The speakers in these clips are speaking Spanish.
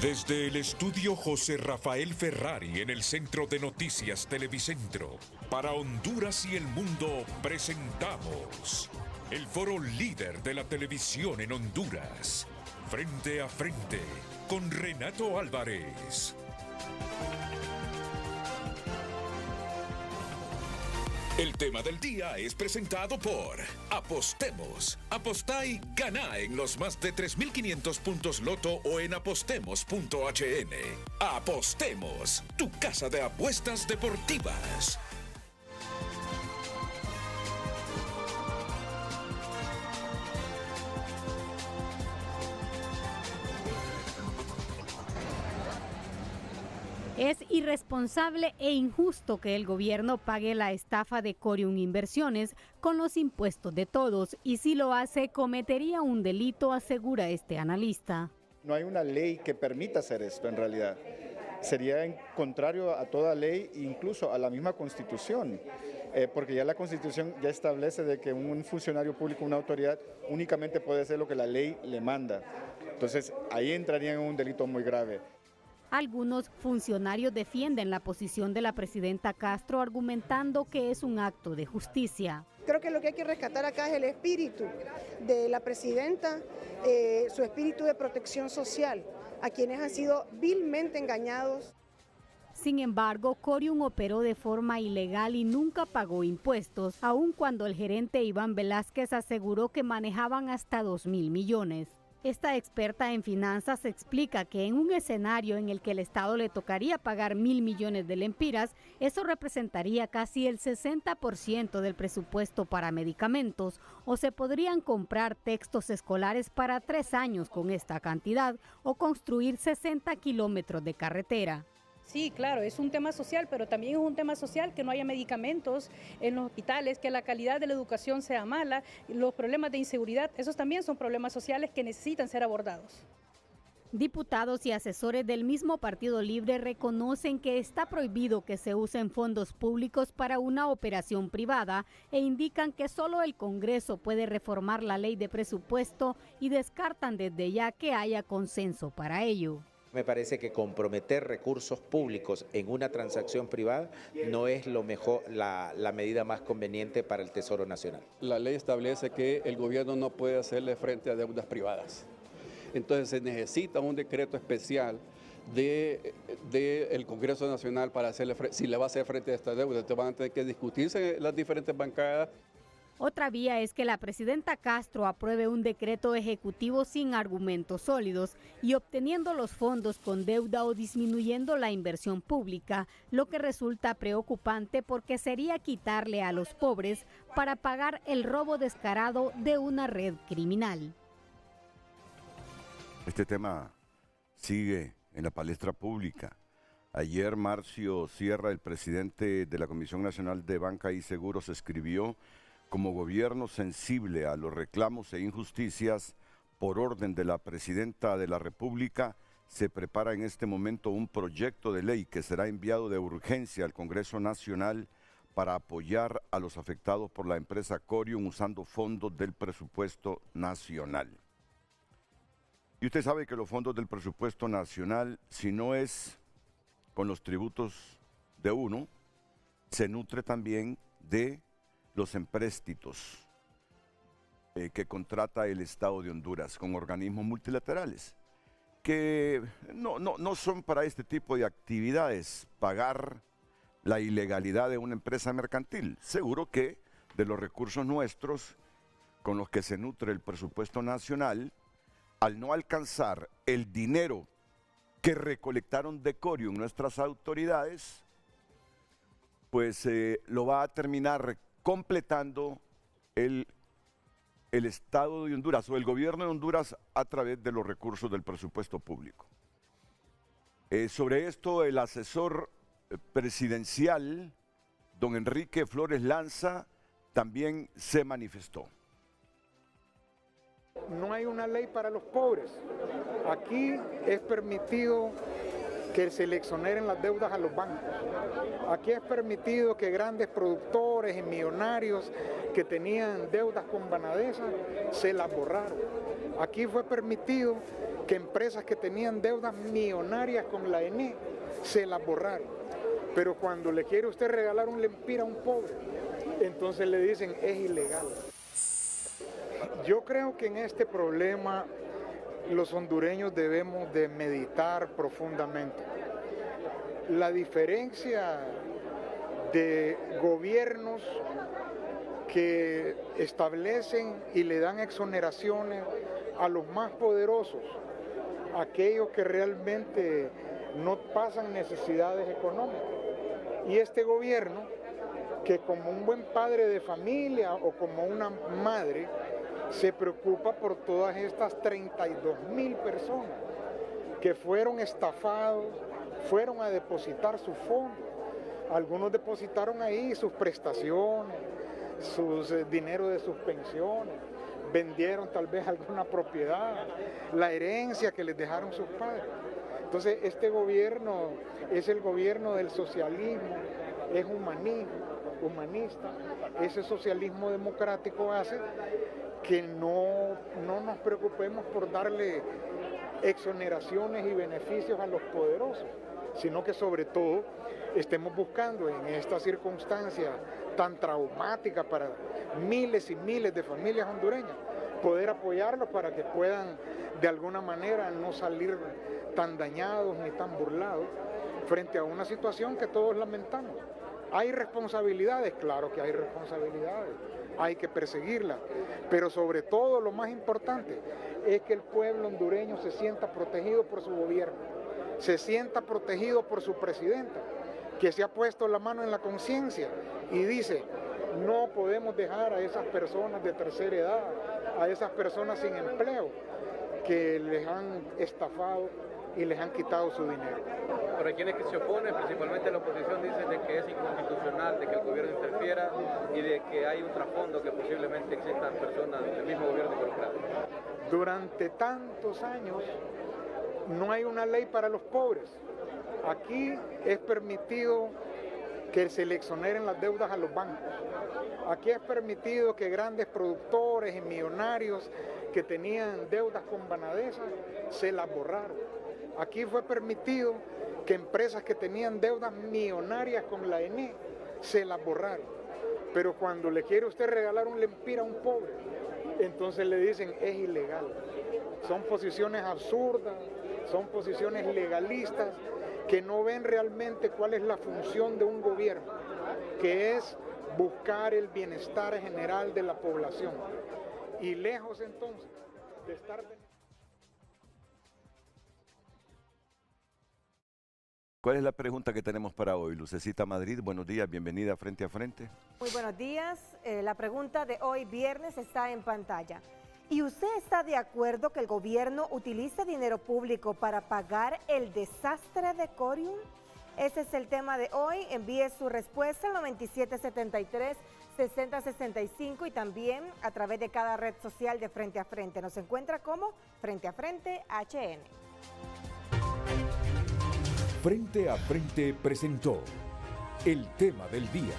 Desde el estudio José Rafael Ferrari en el Centro de Noticias Televicentro, para Honduras y el mundo presentamos el foro líder de la televisión en Honduras, Frente a Frente, con Renato Álvarez. El tema del día es presentado por Apostemos. Apostá y ganá en los más de 3.500 puntos Loto o en apostemos.hn. Apostemos, tu casa de apuestas deportivas. Es irresponsable e injusto que el gobierno pague la estafa de Corium Inversiones con los impuestos de todos, y si lo hace cometería un delito, asegura este analista. No hay una ley que permita hacer esto en realidad. Sería en contrario a toda ley, incluso a la misma Constitución, porque ya la Constitución ya establece de que un funcionario público, una autoridad, únicamente puede hacer lo que la ley le manda. Entonces ahí entrarían en un delito muy grave. Algunos funcionarios defienden la posición de la presidenta Castro, argumentando que es un acto de justicia. Creo que lo que hay que rescatar acá es el espíritu de la presidenta, su espíritu de protección social, a quienes han sido vilmente engañados. Sin embargo, Corium operó de forma ilegal y nunca pagó impuestos, aun cuando el gerente Iván Velázquez aseguró que manejaban hasta 2.000 millones. Esta experta en finanzas explica que en un escenario en el que el Estado le tocaría pagar 1.000 millones de lempiras, eso representaría casi el 60% del presupuesto para medicamentos, o se podrían comprar textos escolares para 3 años con esta cantidad o construir 60 kilómetros de carretera. Sí, claro, es un tema social, pero también es un tema social que no haya medicamentos en los hospitales, que la calidad de la educación sea mala, los problemas de inseguridad, esos también son problemas sociales que necesitan ser abordados. Diputados y asesores del mismo Partido Libre reconocen que está prohibido que se usen fondos públicos para una operación privada e indican que solo el Congreso puede reformar la ley de presupuesto y descartan desde ya que haya consenso para ello. Me parece que comprometer recursos públicos en una transacción privada no es lo mejor, la medida más conveniente para el Tesoro Nacional. La ley establece que el gobierno no puede hacerle frente a deudas privadas. Entonces se necesita un decreto especial del Congreso Nacional para hacerle frente, si le va a hacer frente a esta deuda. Entonces van a tener que discutirse las diferentes bancadas. Otra vía es que la presidenta Castro apruebe un decreto ejecutivo sin argumentos sólidos y obteniendo los fondos con deuda o disminuyendo la inversión pública, lo que resulta preocupante porque sería quitarle a los pobres para pagar el robo descarado de una red criminal. Este tema sigue en la palestra pública. Ayer Marcio Sierra, el presidente de la Comisión Nacional de Banca y Seguros, escribió: como gobierno sensible a los reclamos e injusticias, por orden de la Presidenta de la República, se prepara en este momento un proyecto de ley que será enviado de urgencia al Congreso Nacional para apoyar a los afectados por la empresa Corium usando fondos del presupuesto nacional. Y usted sabe que los fondos del presupuesto nacional, si no es con los tributos de uno, se nutre también de los empréstitos que contrata el Estado de Honduras con organismos multilaterales, que no son para este tipo de actividades pagar la ilegalidad de una empresa mercantil. Seguro que de los recursos nuestros con los que se nutre el presupuesto nacional, al no alcanzar el dinero que recolectaron de Corium nuestras autoridades, pues lo va a terminar completando el Estado de Honduras o el gobierno de Honduras a través de los recursos del presupuesto público. Sobre esto, el asesor presidencial, don Enrique Flores Lanza, también se manifestó. No hay una ley para los pobres. Aquí es permitido que se le exoneren las deudas a los bancos. Aquí es permitido que grandes productores y millonarios que tenían deudas con Banadesa se las borraron. Aquí fue permitido que empresas que tenían deudas millonarias con la ENE se las borraron. Pero cuando le quiere usted regalar un lempira a un pobre, entonces le dicen es ilegal. Yo creo que en este problema los hondureños debemos de meditar profundamente. La diferencia de gobiernos que establecen y le dan exoneraciones a los más poderosos, aquellos que realmente no pasan necesidades económicas. Y este gobierno, que como un buen padre de familia o como una madre, se preocupa por todas estas 32,000 personas que fueron estafados, fueron a depositar sus fondos. Algunos depositaron ahí sus prestaciones, sus dinero de sus pensiones, vendieron tal vez alguna propiedad, la herencia que les dejaron sus padres. Entonces este gobierno es el gobierno del socialismo, es humanista. Ese socialismo democrático hace que no nos preocupemos por darle exoneraciones y beneficios a los poderosos, sino que sobre todo estemos buscando en esta circunstancia tan traumática para miles y miles de familias hondureñas, poder apoyarlos para que puedan de alguna manera no salir tan dañados ni tan burlados frente a una situación que todos lamentamos. ¿Hay responsabilidades? Claro que hay responsabilidades, hay que perseguirlas, pero sobre todo lo más importante es que el pueblo hondureño se sienta protegido por su gobierno, se sienta protegido por su presidenta, que se ha puesto la mano en la conciencia y dice, no podemos dejar a esas personas de tercera edad, a esas personas sin empleo, que les han estafado y les han quitado su dinero. Pero hay quienes que se oponen, principalmente la oposición, dicen de que es inconstitucional, de que el gobierno interfiera y de que hay un trasfondo que posiblemente existan personas del mismo gobierno involucradas. Durante tantos años no hay una ley para los pobres. Aquí es permitido que se le exoneren las deudas a los bancos. Aquí es permitido que grandes productores y millonarios que tenían deudas con Banadesa se las borraron. Aquí fue permitido que empresas que tenían deudas millonarias con la ENE se las borraron. Pero cuando le quiere usted regalar un lempira a un pobre, entonces le dicen es ilegal. Son posiciones absurdas, son posiciones legalistas que no ven realmente cuál es la función de un gobierno, que es buscar el bienestar general de la población. Y lejos entonces de estar... ¿Cuál es la pregunta que tenemos para hoy? Lucecita Madrid, buenos días, bienvenida a Frente a Frente. Muy buenos días. La pregunta de hoy viernes está en pantalla. ¿Y usted está de acuerdo que el gobierno utilice dinero público para pagar el desastre de Corium? Ese es el tema de hoy. Envíe su respuesta al 9773-6065 y también a través de cada red social de Frente a Frente. Nos encuentra como Frente a Frente HN. Frente a Frente presentó el tema del día.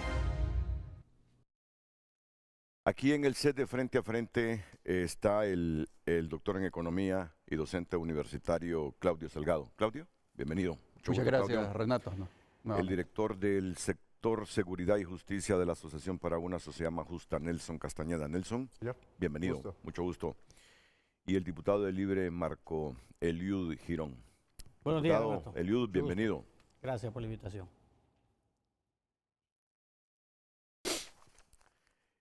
Aquí en el set de Frente a Frente está el doctor en Economía y docente universitario Claudio Salgado. Claudio, bienvenido. Muchas gracias, Claudio. Renato. No. El director del sector Seguridad y Justicia de la Asociación para una Sociedad Más Justa, Nelson Castañeda. Nelson, bienvenido, mucho gusto. Y el diputado de Libre, Marco Eliud Girón. Buenos días, Renato. Eliud, bienvenido. Gracias por la invitación.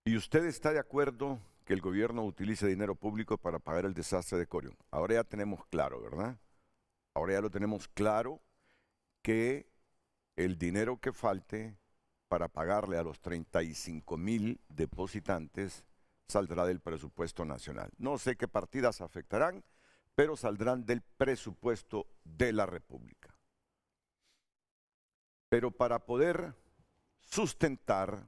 ¿Y usted está de acuerdo que el gobierno utilice dinero público para pagar el desastre de Corium? Ahora ya tenemos claro, ¿verdad? Ahora ya lo tenemos claro que el dinero que falte para pagarle a los 35,000 depositantes saldrá del presupuesto nacional. No sé qué partidas afectarán, pero saldrán del presupuesto de la República. Pero para poder sustentar,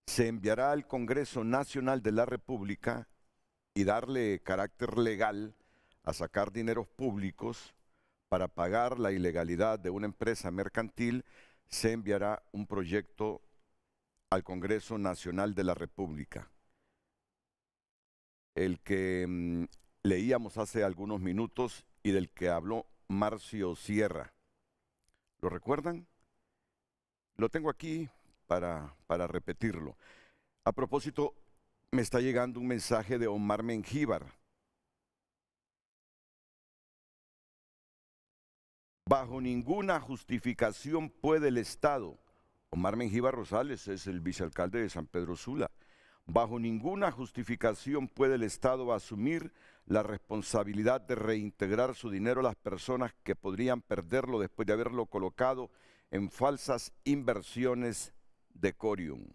se enviará al Congreso Nacional de la República y darle carácter legal a sacar dineros públicos para pagar la ilegalidad de una empresa mercantil, se enviará un proyecto al Congreso Nacional de la República. El que leíamos hace algunos minutos y del que habló Marcio Sierra. ¿Lo recuerdan? Lo tengo aquí para repetirlo. A propósito, me está llegando un mensaje de Omar Mengíbar. Bajo ninguna justificación puede el Estado, Omar Mengíbar Rosales es el vicealcalde de San Pedro Sula, bajo ninguna justificación puede el Estado asumir la responsabilidad de reintegrar su dinero a las personas que podrían perderlo después de haberlo colocado en falsas inversiones de Corium.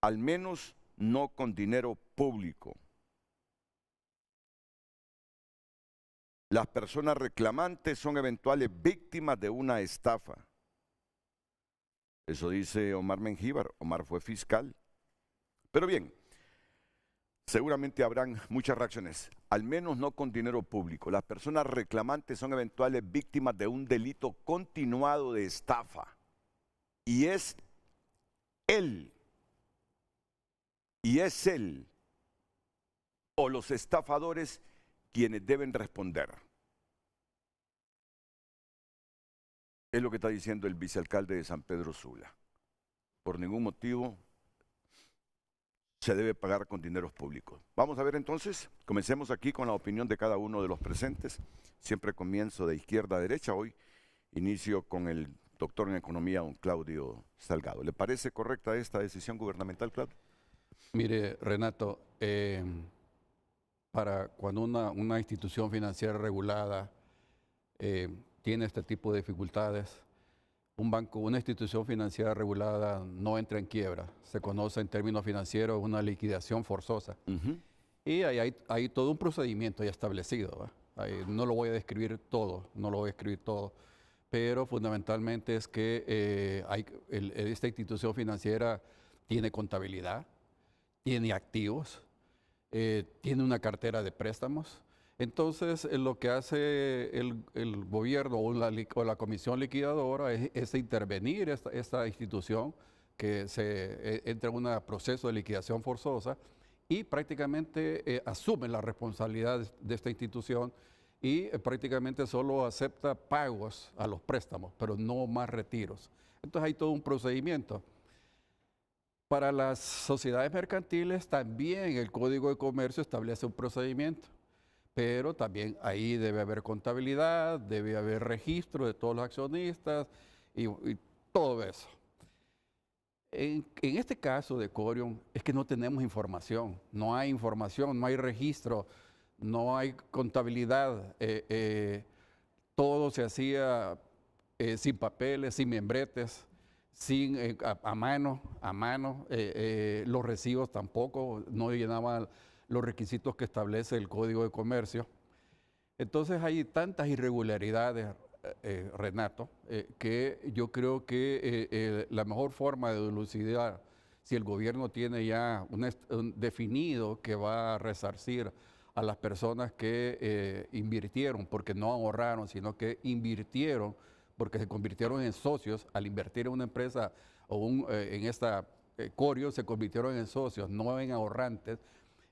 Al menos no con dinero público. Las personas reclamantes son eventuales víctimas de una estafa. Eso dice Omar Mengíbar. Omar fue fiscal. Pero bien, seguramente habrán muchas reacciones. Al menos no con dinero público. Las personas reclamantes son eventuales víctimas de un delito continuado de estafa. Y es él o los estafadores quienes deben responder. Es lo que está diciendo el vicealcalde de San Pedro Sula. Por ningún motivo se debe pagar con dineros públicos. Vamos a ver entonces, comencemos aquí con la opinión de cada uno de los presentes. Siempre comienzo de izquierda a derecha. Hoy inicio con el doctor en economía, don Claudio Salgado. ¿Le parece correcta esta decisión gubernamental, Claudio? Mire, Renato, para cuando una institución financiera regulada tiene este tipo de dificultades, un banco, una institución financiera regulada no entra en quiebra. Se conoce en términos financieros una liquidación forzosa. Y hay todo un procedimiento ya establecido. No lo voy a describir todo, pero fundamentalmente es que esta institución financiera tiene contabilidad, tiene activos, tiene una cartera de préstamos. Entonces, lo que hace el gobierno o la comisión liquidadora es intervenir esta institución que entra en un proceso de liquidación forzosa y prácticamente asume la responsabilidad de esta institución y prácticamente solo acepta pagos a los préstamos, pero no más retiros. Entonces, hay todo un procedimiento. Para las sociedades mercantiles también el Código de Comercio establece un procedimiento, pero también ahí debe haber contabilidad, debe haber registro de todos los accionistas y todo eso. En este caso de Corium es que no tenemos información, no hay registro, no hay contabilidad, todo se hacía sin papeles, sin membretes, a mano, los recibos tampoco, no llenaban los requisitos que establece el Código de Comercio. Entonces hay tantas irregularidades, Renato, que yo creo que la mejor forma de dilucidar, si el gobierno tiene ya un definido que va a resarcir a las personas que invirtieron, porque no ahorraron, sino que invirtieron, porque se convirtieron en socios al invertir en una empresa o en esta Corium, se convirtieron en socios, no en ahorrantes.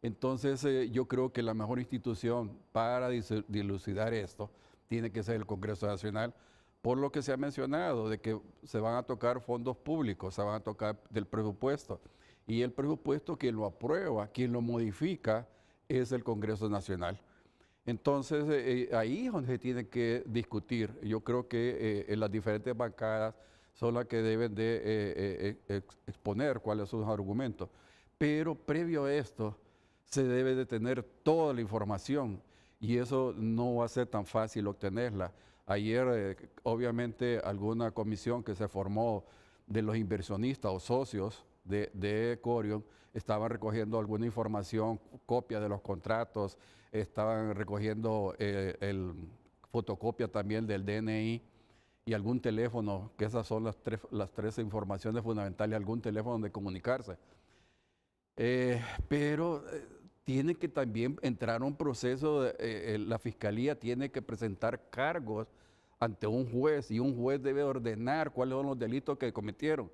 Entonces yo creo que la mejor institución para dilucidar esto tiene que ser el Congreso Nacional, por lo que se ha mencionado de que se van a tocar fondos públicos, se van a tocar del presupuesto. Y el presupuesto, quien lo aprueba, quien lo modifica, es el Congreso Nacional. Entonces ahí es donde se tiene que discutir. Yo creo que las diferentes bancadas son las que deben de exponer cuáles son sus argumentos. Pero previo a esto, se debe de tener toda la información y eso no va a ser tan fácil obtenerla. Ayer, obviamente, alguna comisión que se formó de los inversionistas o socios de Corium estaban recogiendo alguna información, copia de los contratos, estaban recogiendo fotocopia también del DNI y algún teléfono, que esas son las tres informaciones fundamentales, algún teléfono donde comunicarse. Pero tiene que también entrar un proceso, la Fiscalía tiene que presentar cargos ante un juez y un juez debe ordenar cuáles son los delitos que cometieron.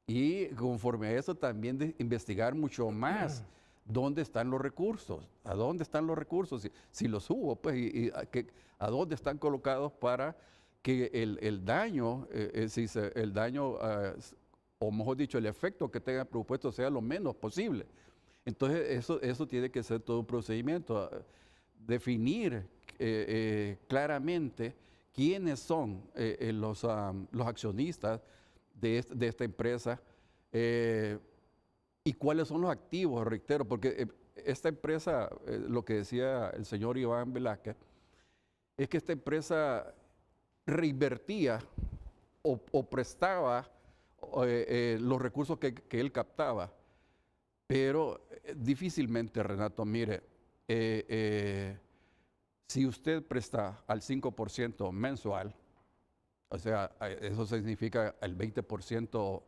Y conforme a eso también investigar mucho más ¿dónde están los recursos? ¿A dónde están los recursos? Si los hubo, pues, ¿a dónde están colocados para que el daño, o mejor dicho, el efecto que tenga el presupuesto sea lo menos posible? Entonces, eso tiene que ser todo un procedimiento. Definir claramente quiénes son los accionistas de esta empresa y cuáles son los activos, reitero, porque esta empresa, lo que decía el señor Iván Velázquez, es que esta empresa reinvertía o prestaba los recursos que él captaba, pero difícilmente, Renato, mire, si usted presta al 5% mensual, o sea, eso significa el 20%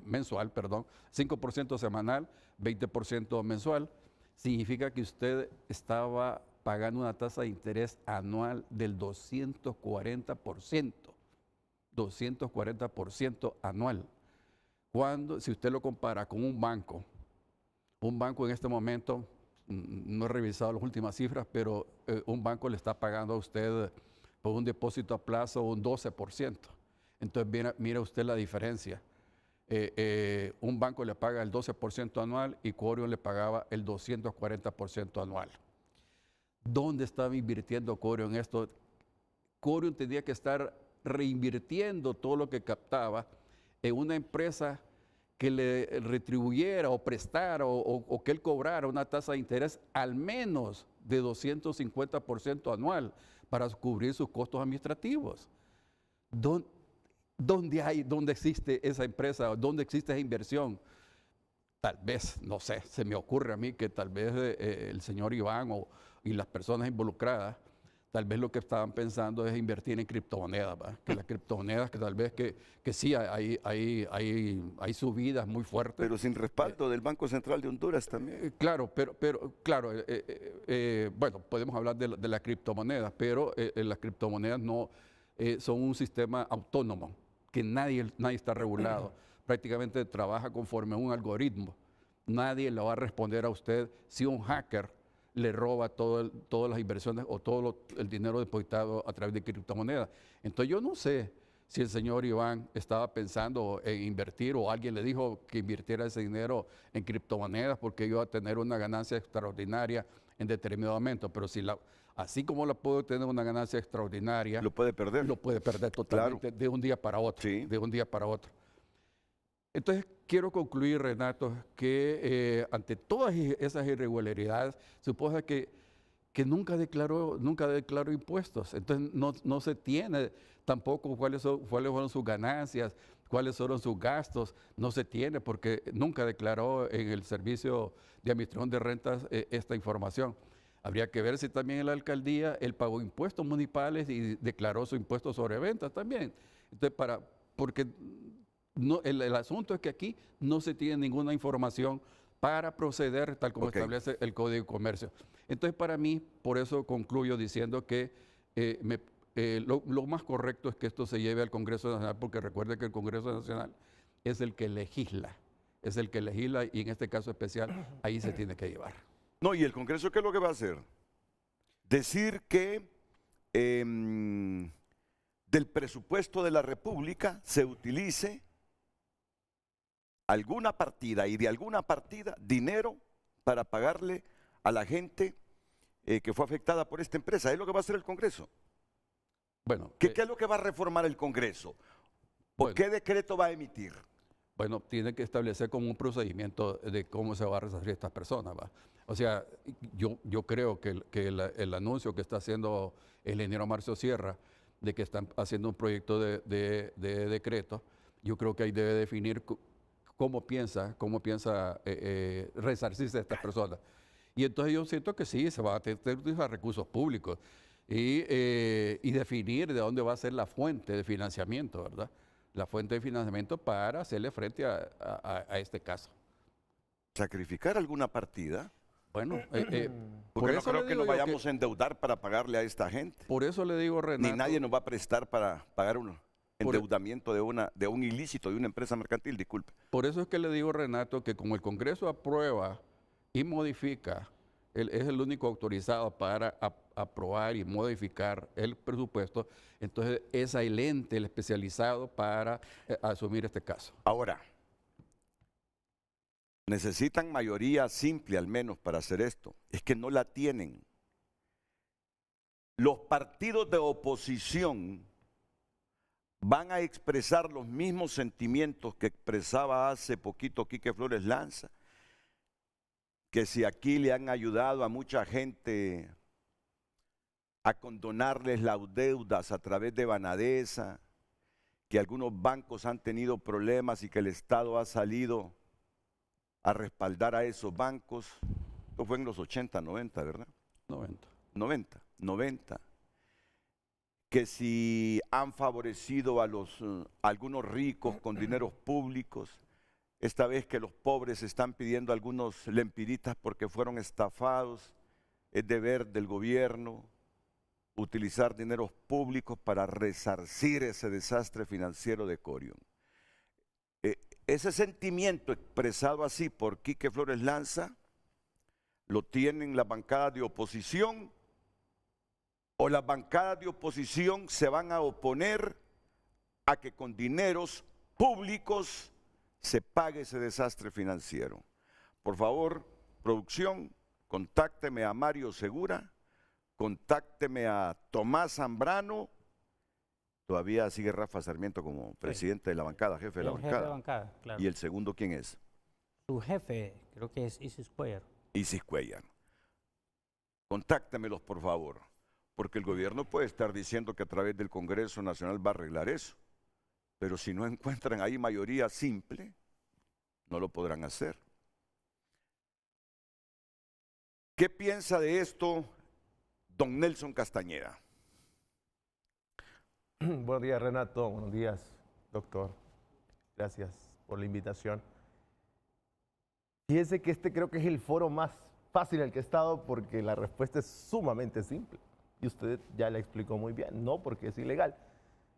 mensual, perdón, 5% semanal, 20% mensual, significa que usted estaba pagando una tasa de interés anual del 240% anual. Si usted lo compara con un banco en este momento, no he revisado las últimas cifras, pero un banco le está pagando a usted por un depósito a plazo un 12%. Entonces, mira usted la diferencia. Un banco le paga el 12% anual y Corium le pagaba el 240% anual. ¿Dónde estaba invirtiendo Corium en esto? Corium tenía que estar reinvirtiendo todo lo que captaba en una empresa que le retribuyera o prestara o que él cobrara una tasa de interés al menos de 250% anual para cubrir sus costos administrativos. ¿Dónde existe esa empresa? ¿Dónde existe esa inversión? Tal vez, no sé, se me ocurre a mí que tal vez el señor Iván y las personas involucradas, tal vez lo que estaban pensando es invertir en criptomonedas, ¿va? Que las criptomonedas, que tal vez que sí hay subidas muy fuertes. Pero sin respaldo del Banco Central de Honduras también. Claro, bueno, podemos hablar de las criptomonedas, pero las criptomonedas no son un sistema autónomo, que nadie está regulado. Prácticamente trabaja conforme a un algoritmo. Nadie le va a responder a usted si un hacker le roba todas las inversiones o todo el dinero depositado a través de criptomonedas. Entonces yo no sé si el señor Iván estaba pensando en invertir o alguien le dijo que invirtiera ese dinero en criptomonedas porque iba a tener una ganancia extraordinaria en determinado momento. Pero así como la puede tener una ganancia extraordinaria, lo puede perder. Lo puede perder totalmente, claro, de un día para otro. Sí. De un día para otro. Entonces, quiero concluir, Renato, que ante todas esas irregularidades, supone que nunca declaró impuestos. Entonces, no se tiene tampoco cuáles fueron sus ganancias, cuáles fueron sus gastos. No se tiene porque nunca declaró en el Servicio de Administración de Rentas esta información. Habría que ver si también en la alcaldía él pagó impuestos municipales y declaró su impuesto sobre ventas también. Entonces, porque el asunto es que aquí no se tiene ninguna información para proceder tal como establece el Código de Comercio. Entonces, para mí, por eso concluyo diciendo que lo más correcto es que esto se lleve al Congreso Nacional, porque recuerde que el Congreso Nacional es el que legisla, y en este caso especial, ahí se tiene que llevar. No, ¿y el Congreso qué es lo que va a hacer? Decir que del presupuesto de la República se utilice alguna partida y de alguna partida dinero para pagarle a la gente que fue afectada por esta empresa. ¿Es lo que va a hacer el Congreso? Bueno, ¿Qué es lo que va a reformar el Congreso? ¿Qué decreto va a emitir? Bueno, tiene que establecer como un procedimiento de cómo se va a resarcir a estas personas, ¿va? O sea, yo creo que el anuncio que está haciendo el ingeniero Marcio Sierra de que están haciendo un proyecto de decreto, yo creo que ahí debe definir cómo piensa resarcirse a estas personas. Y entonces yo siento que sí, se va a tener que utilizar recursos públicos y definir de dónde va a ser la fuente de financiamiento, ¿verdad? La fuente de financiamiento para hacerle frente a este caso. ¿Sacrificar alguna partida? Bueno, porque no creo que nos vayamos a endeudar para pagarle a esta gente. Por eso le digo, Renato. Ni nadie nos va a prestar para pagar un endeudamiento de un ilícito, de una empresa mercantil, disculpe. Por eso es que le digo, Renato, que como el Congreso aprueba y modifica, él es el único autorizado para aprobar y modificar el presupuesto, entonces es el ente, el especializado para asumir este caso. Ahora, necesitan mayoría simple al menos para hacer esto. Es que no la tienen. Los partidos de oposición van a expresar los mismos sentimientos que expresaba hace poquito Quique Flores Lanza, que si aquí le han ayudado a mucha gente a condonarles las deudas a través de Banadesa, que algunos bancos han tenido problemas y que el Estado ha salido a respaldar a esos bancos. Esto fue en los 80, 90, ¿verdad? 90. Que si han favorecido a algunos ricos con dineros públicos, esta vez que los pobres están pidiendo algunos lempiritas porque fueron estafados, es deber del gobierno utilizar dineros públicos para resarcir ese desastre financiero de Corium. Ese sentimiento expresado así por Quique Flores Lanza, ¿lo tienen las bancadas de oposición? ¿O las bancadas de oposición se van a oponer a que con dineros públicos se pague ese desastre financiero? Por favor, producción, contácteme a Mario Segura, contácteme a Tomás Zambrano. Todavía sigue Rafa Sarmiento como presidente de la bancada, jefe de la bancada. Jefe de bancada, claro. ¿Y el segundo quién es? Su jefe, creo que es Isis Cuellar. Isis Cuellar. Contáctemelos, por favor, porque el gobierno puede estar diciendo que a través del Congreso Nacional va a arreglar eso, pero si no encuentran ahí mayoría simple, no lo podrán hacer. ¿Qué piensa de esto don Nelson Castañeda? Buenos días, Renato. Buenos días, doctor. Gracias por la invitación. Fíjese que creo que es el foro más fácil en el que he estado porque la respuesta es sumamente simple. Y usted ya la explicó muy bien, no porque es ilegal.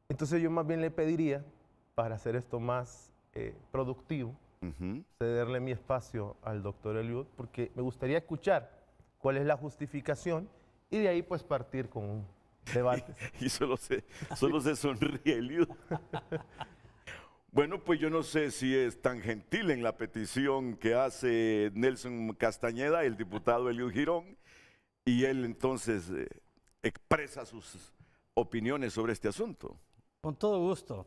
Entonces yo más bien le pediría, para hacer esto más productivo, cederle mi espacio al doctor Eliud, porque me gustaría escuchar cuál es la justificación y de ahí pues partir con un debate. Y solo se sonríe Eliud. Bueno, pues yo no sé si es tan gentil en la petición que hace Nelson Castañeda, el diputado Eliud Girón, y él entonces expresa sus opiniones sobre este asunto. Con todo gusto.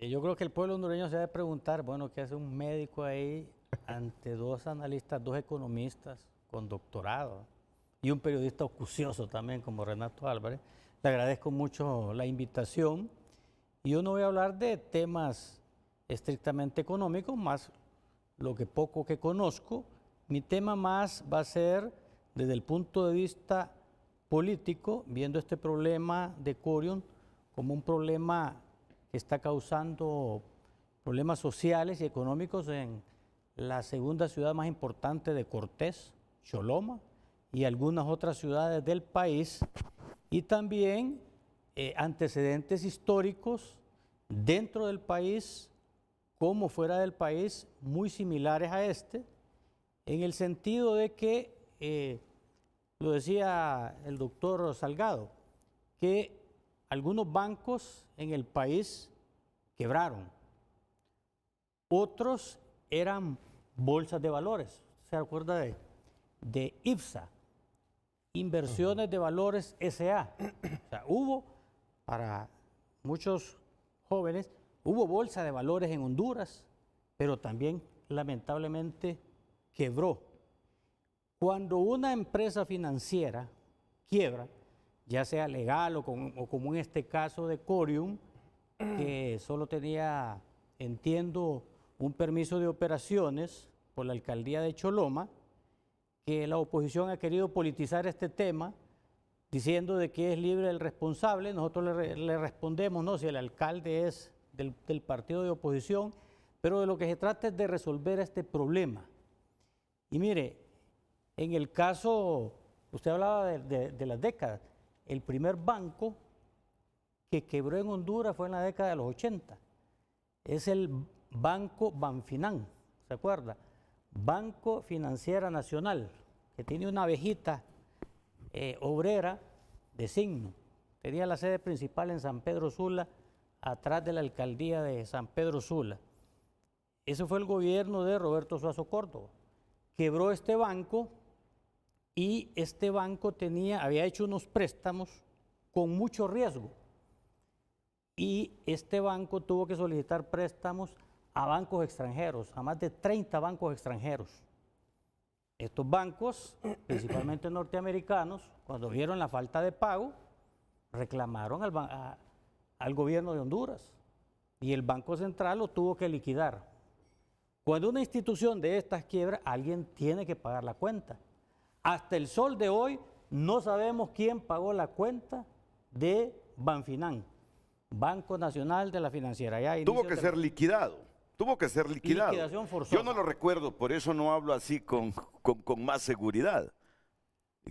Yo creo que el pueblo hondureño se debe preguntar, bueno, ¿qué hace un médico ahí ante dos analistas, dos economistas con doctorado y un periodista acucioso también como Renato Álvarez? Le agradezco mucho la invitación. Y yo no voy a hablar de temas estrictamente económicos, más lo que poco que conozco. Mi tema más va a ser desde el punto de vista político, viendo este problema de Corium como un problema que está causando problemas sociales y económicos en la segunda ciudad más importante de Cortés, Choloma, y algunas otras ciudades del país, y también antecedentes históricos dentro del país como fuera del país muy similares a este, en el sentido de que, lo decía el doctor Salgado, que algunos bancos en el país quebraron, otros eran bolsas de valores. ¿Se acuerda de IPSA? Inversiones de Valores S.A. O sea, hubo, para muchos jóvenes, hubo bolsa de valores en Honduras, pero también lamentablemente quebró. Cuando una empresa financiera quiebra, ya sea legal o como en este caso de Corium, que solo tenía, entiendo, un permiso de operaciones por la alcaldía de Choloma, que la oposición ha querido politizar este tema, diciendo de que es libre el responsable. Nosotros le respondemos, no, si el alcalde es del partido de oposición, pero de lo que se trata es de resolver este problema. Y mire, en el caso, usted hablaba de las décadas, el primer banco que quebró en Honduras fue en la década de los 80. Es el Banco Banfinan, ¿se acuerda? Banco Financiera Nacional, que tiene una abejita obrera de signo. Tenía la sede principal en San Pedro Sula, atrás de la alcaldía de San Pedro Sula. Ese fue el gobierno de Roberto Suazo Córdoba. Quebró este banco y este banco había hecho unos préstamos con mucho riesgo. Y este banco tuvo que solicitar préstamos a bancos extranjeros, a más de 30 bancos extranjeros. Estos bancos, principalmente norteamericanos, cuando vieron la falta de pago, reclamaron al gobierno de Honduras y el Banco Central lo tuvo que liquidar. Cuando una institución de estas quiebra, alguien tiene que pagar la cuenta. Hasta el sol de hoy no sabemos quién pagó la cuenta de Banfinan, Banco Nacional de la Financiera. Tuvo que ser liquidado. Tuvo que ser liquidado. Liquidación forzosa. Yo no lo recuerdo, por eso no hablo así con más seguridad.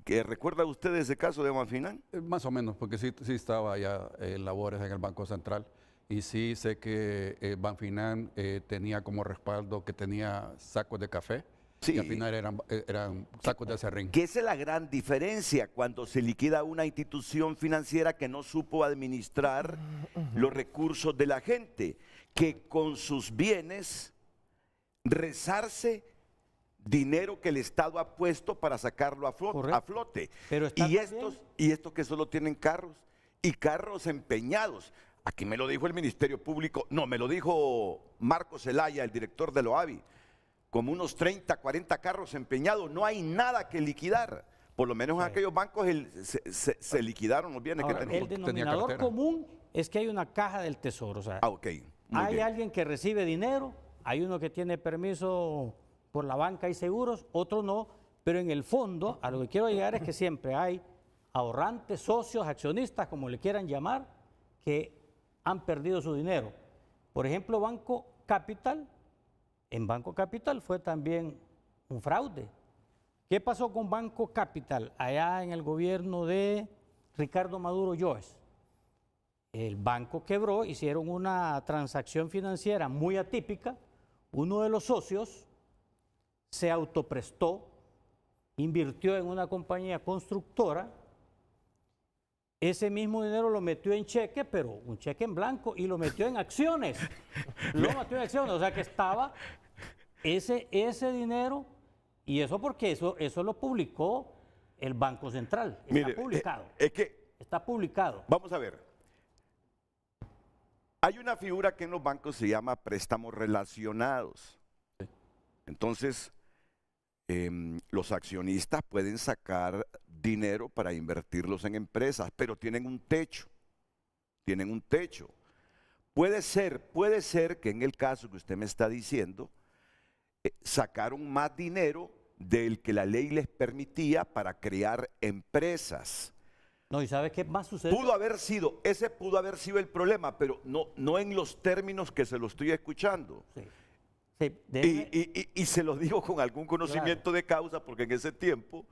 ¿Recuerda usted ese caso de Banfinan? Más o menos, porque sí estaba ya en labores en el Banco Central y sí sé que Banfinan tenía como respaldo que tenía sacos de café. Sí. Y al final eran sacos de acerrín. Que esa es la gran diferencia cuando se liquida una institución financiera que no supo administrar los recursos de la gente, que con sus bienes rezarse dinero que el Estado ha puesto para sacarlo a flote. Pero y estos que solo tienen carros y carros empeñados. Aquí me lo dijo el Ministerio Público, no, me lo dijo Marcos Zelaya, el director de Loavi, como unos 30, 40 carros empeñados, no hay nada que liquidar. Por lo menos en aquellos bancos se liquidaron los bienes que tenían. El denominador común es que hay una caja del tesoro. O sea, hay alguien que recibe dinero, hay uno que tiene permiso por la banca y seguros, otro no, pero en el fondo a lo que quiero llegar es que siempre hay ahorrantes, socios, accionistas, como le quieran llamar, que han perdido su dinero. Por ejemplo, Banco Capital. En Banco Capital fue también un fraude. ¿Qué pasó con Banco Capital allá en el gobierno de Ricardo Maduro Lloes? El banco quebró, hicieron una transacción financiera muy atípica. Uno de los socios se autoprestó, invirtió en una compañía constructora. Ese mismo dinero lo metió en cheque, pero un cheque en blanco, y lo metió en acciones. Lo metió en acciones, o sea que estaba ese dinero, y eso porque eso lo publicó el Banco Central. Está publicado. Está publicado. Vamos a ver. Hay una figura que en los bancos se llama préstamos relacionados. Entonces, los accionistas pueden sacar dinero para invertirlos en empresas, pero tienen un techo. Tienen un techo. Puede ser que en el caso que usted me está diciendo, sacaron más dinero del que la ley les permitía para crear empresas. No, ¿y sabe qué más sucede? Ese pudo haber sido el problema, pero no en los términos que se lo estoy escuchando. Sí. Y se lo digo con algún conocimiento de causa, porque en ese tiempo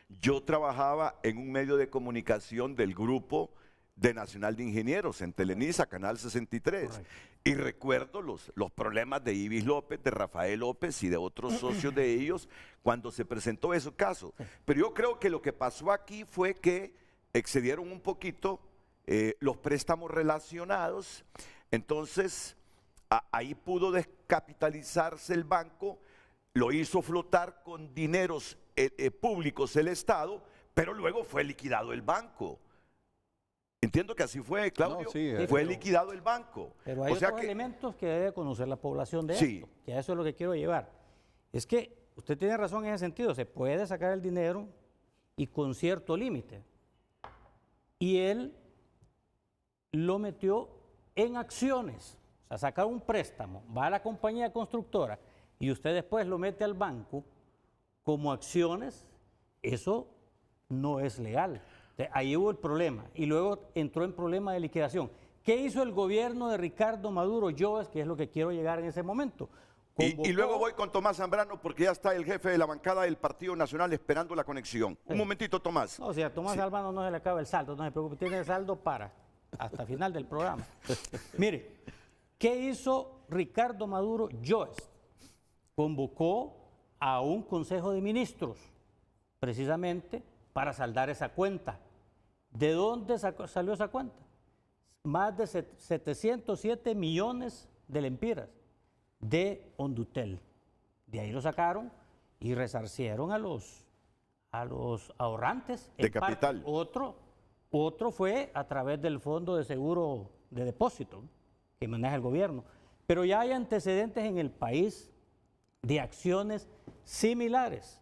yo trabajaba en un medio de comunicación del grupo de Nacional de Ingenieros en Telenisa, Canal 63. Correcto. Y recuerdo los problemas de Ibis López, de Rafael López y de otros socios de ellos cuando se presentó ese caso. Pero yo creo que lo que pasó aquí fue que excedieron un poquito los préstamos relacionados. Entonces, ahí pudo descapitalizarse el banco, lo hizo flotar con dineros públicos el Estado, pero luego fue liquidado el banco. Entiendo que así fue, Claudio. No, sí, fue liquidado el banco. Pero hay otros elementos que debe conocer la población de esto, que a eso es lo que quiero llevar. Es que usted tiene razón en ese sentido, se puede sacar el dinero y con cierto límite. Y él lo metió en acciones. O sea, sacar un préstamo, va a la compañía constructora y usted después lo mete al banco como acciones, eso no es legal. Ahí hubo el problema y luego entró en problema de liquidación. ¿Qué hizo el gobierno de Ricardo Maduro Lloes? Que es lo que quiero llegar en ese momento. Y luego voy con Tomás Zambrano porque ya está el jefe de la bancada del Partido Nacional esperando la conexión. Un momentito, Tomás. No, si a Tomás Zambrano no se le acaba el saldo, no se preocupe, tiene el saldo hasta el final del programa. Mire, ¿qué hizo Ricardo Maduro Lloes? Convocó a un Consejo de Ministros, precisamente para saldar esa cuenta. ¿De dónde salió esa cuenta? Más de 707 millones de lempiras de Hondutel. De ahí lo sacaron y resarcieron a los ahorrantes. De capital. Otro fue a través del Fondo de Seguro de Depósito que maneja el gobierno. Pero ya hay antecedentes en el país de acciones similares.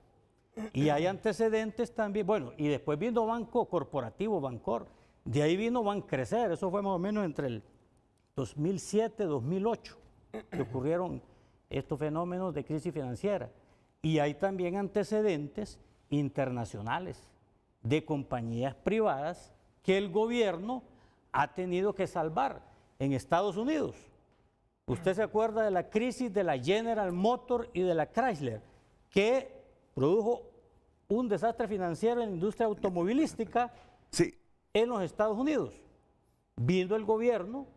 Y hay antecedentes también, bueno, y después vino Banco Corporativo, Bancor, de ahí vino Bancrecer, eso fue más o menos entre el 2007 y 2008 que ocurrieron estos fenómenos de crisis financiera. Y hay también antecedentes internacionales de compañías privadas que el gobierno ha tenido que salvar en Estados Unidos. Usted se acuerda de la crisis de la General Motors y de la Chrysler, que produjo un desastre financiero en la industria automovilística en los Estados Unidos. Vino el gobierno,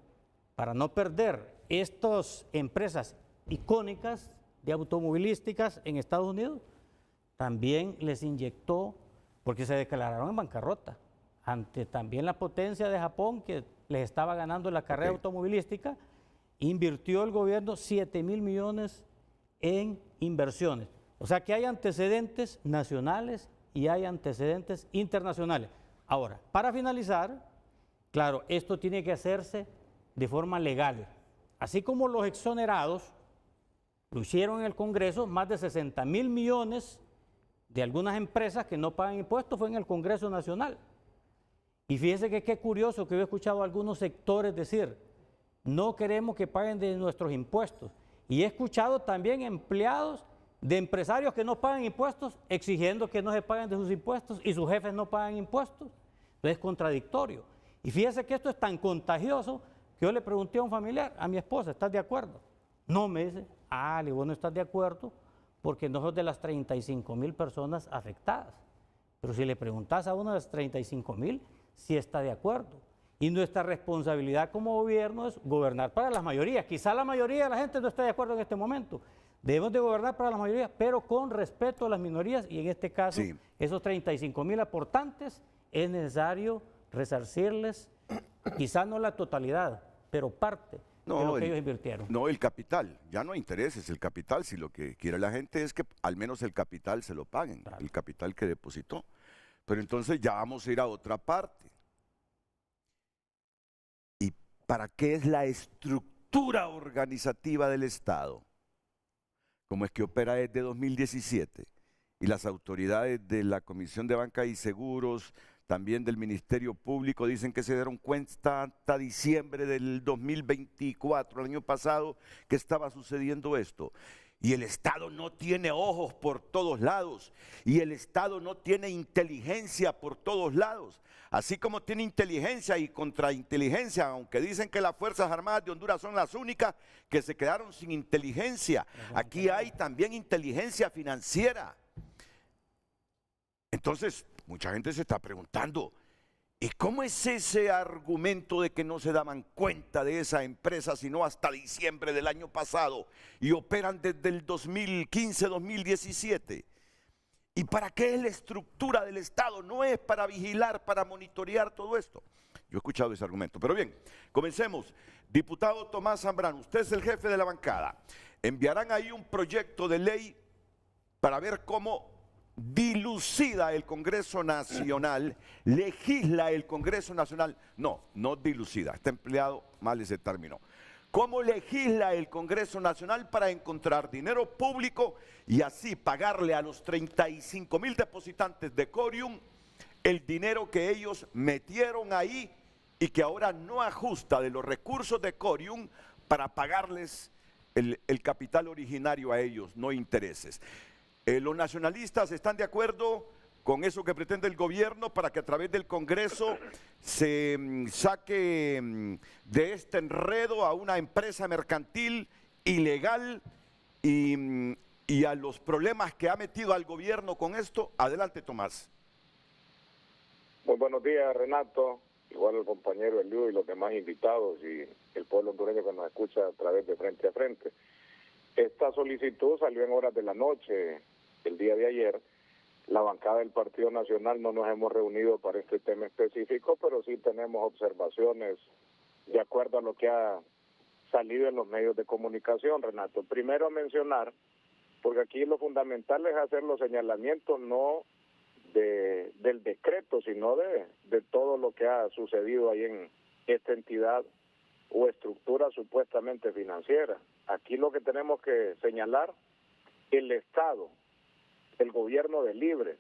para no perder estas empresas icónicas de automovilísticas en Estados Unidos, también les inyectó, porque se declararon en bancarrota, ante también la potencia de Japón que les estaba ganando la carrera automovilística, invirtió el gobierno 7.000 millones en inversiones. O sea que hay antecedentes nacionales y hay antecedentes internacionales. Ahora, para finalizar, claro, esto tiene que hacerse de forma legal. Así como los exonerados lo hicieron en el Congreso, más de 60.000 millones de algunas empresas que no pagan impuestos fue en el Congreso Nacional. Y fíjese que qué curioso que yo he escuchado a algunos sectores decir, no queremos que paguen de nuestros impuestos. Y he escuchado también empleados de empresarios que no pagan impuestos exigiendo que no se paguen de sus impuestos y sus jefes no pagan impuestos. Entonces es contradictorio. Y fíjese que esto es tan contagioso que yo le pregunté a un familiar, a mi esposa, ¿estás de acuerdo? No, me dice, le digo, no estás de acuerdo porque no sos de las 35.000 personas afectadas. Pero si le preguntas a una de las 35.000, sí está de acuerdo. Y nuestra responsabilidad como gobierno es gobernar para las mayorías. Quizá la mayoría de la gente no esté de acuerdo en este momento. Debemos de gobernar para las mayorías, pero con respeto a las minorías. Y en este caso, esos 35.000 aportantes, es necesario resarcirles, quizá no la totalidad, pero parte de lo que ellos invirtieron. No, el capital. Ya no hay intereses. El capital, si lo que quiere la gente es que al menos el capital se lo paguen. Claro. El capital que depositó. Pero entonces ya vamos a ir a otra parte. ¿Y para qué es la estructura organizativa del Estado? Como es que opera desde 2017 y las autoridades de la Comisión de Banca y Seguros, también del Ministerio Público, dicen que se dieron cuenta hasta diciembre del 2024, el año pasado, que estaba sucediendo esto. Y el Estado no tiene ojos por todos lados y el Estado no tiene inteligencia por todos lados. Así como tiene inteligencia y contrainteligencia, aunque dicen que las Fuerzas Armadas de Honduras son las únicas que se quedaron sin inteligencia. Aquí hay también inteligencia financiera. Entonces, mucha gente se está preguntando, ¿y cómo es ese argumento de que no se daban cuenta de esa empresa sino hasta diciembre del año pasado y operan desde el 2015-2017? ¿Y para qué es la estructura del Estado? No es para vigilar, para monitorear todo esto. Yo he escuchado ese argumento. Pero bien, comencemos. Diputado Tomás Zambrano, usted es el jefe de la bancada. Enviarán ahí un proyecto de ley para ver cómo dilucida el Congreso Nacional, legisla el Congreso Nacional. No, no dilucida, está empleado mal ese término. ¿Cómo legisla el Congreso Nacional para encontrar dinero público y así pagarle a los 35.000 depositantes de Corium el dinero que ellos metieron ahí y que ahora no ajusta de los recursos de Corium para pagarles el capital originario a ellos, no intereses? Los nacionalistas están de acuerdo con eso que pretende el gobierno para que a través del Congreso se saque de este enredo a una empresa mercantil ilegal y a los problemas que ha metido al gobierno con esto. Adelante, Tomás. Muy buenos días, Renato, igual al compañero Eliud y los demás invitados y el pueblo hondureño que nos escucha a través de Frente a Frente. Esta solicitud salió en horas de la noche el día de ayer. La bancada del Partido Nacional no nos hemos reunido para este tema específico, pero sí tenemos observaciones de acuerdo a lo que ha salido en los medios de comunicación, Renato. Primero mencionar, porque aquí lo fundamental es hacer los señalamientos no del decreto, sino de todo lo que ha sucedido ahí en esta entidad o estructura supuestamente financiera. Aquí lo que tenemos que señalar, el Estado, el gobierno de Libre,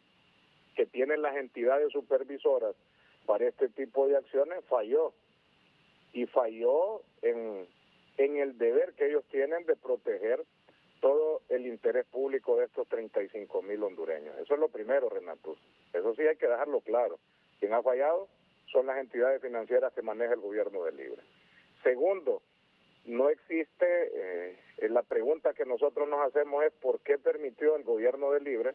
que tienen las entidades supervisoras para este tipo de acciones, falló. Y falló en el deber que ellos tienen de proteger todo el interés público de estos 35,000 hondureños. Eso es lo primero, Renato. Eso sí hay que dejarlo claro. Quien ha fallado son las entidades financieras que maneja el gobierno de Libre. Segundo, no existe, la pregunta que nosotros nos hacemos es ¿por qué permitió el gobierno de Libre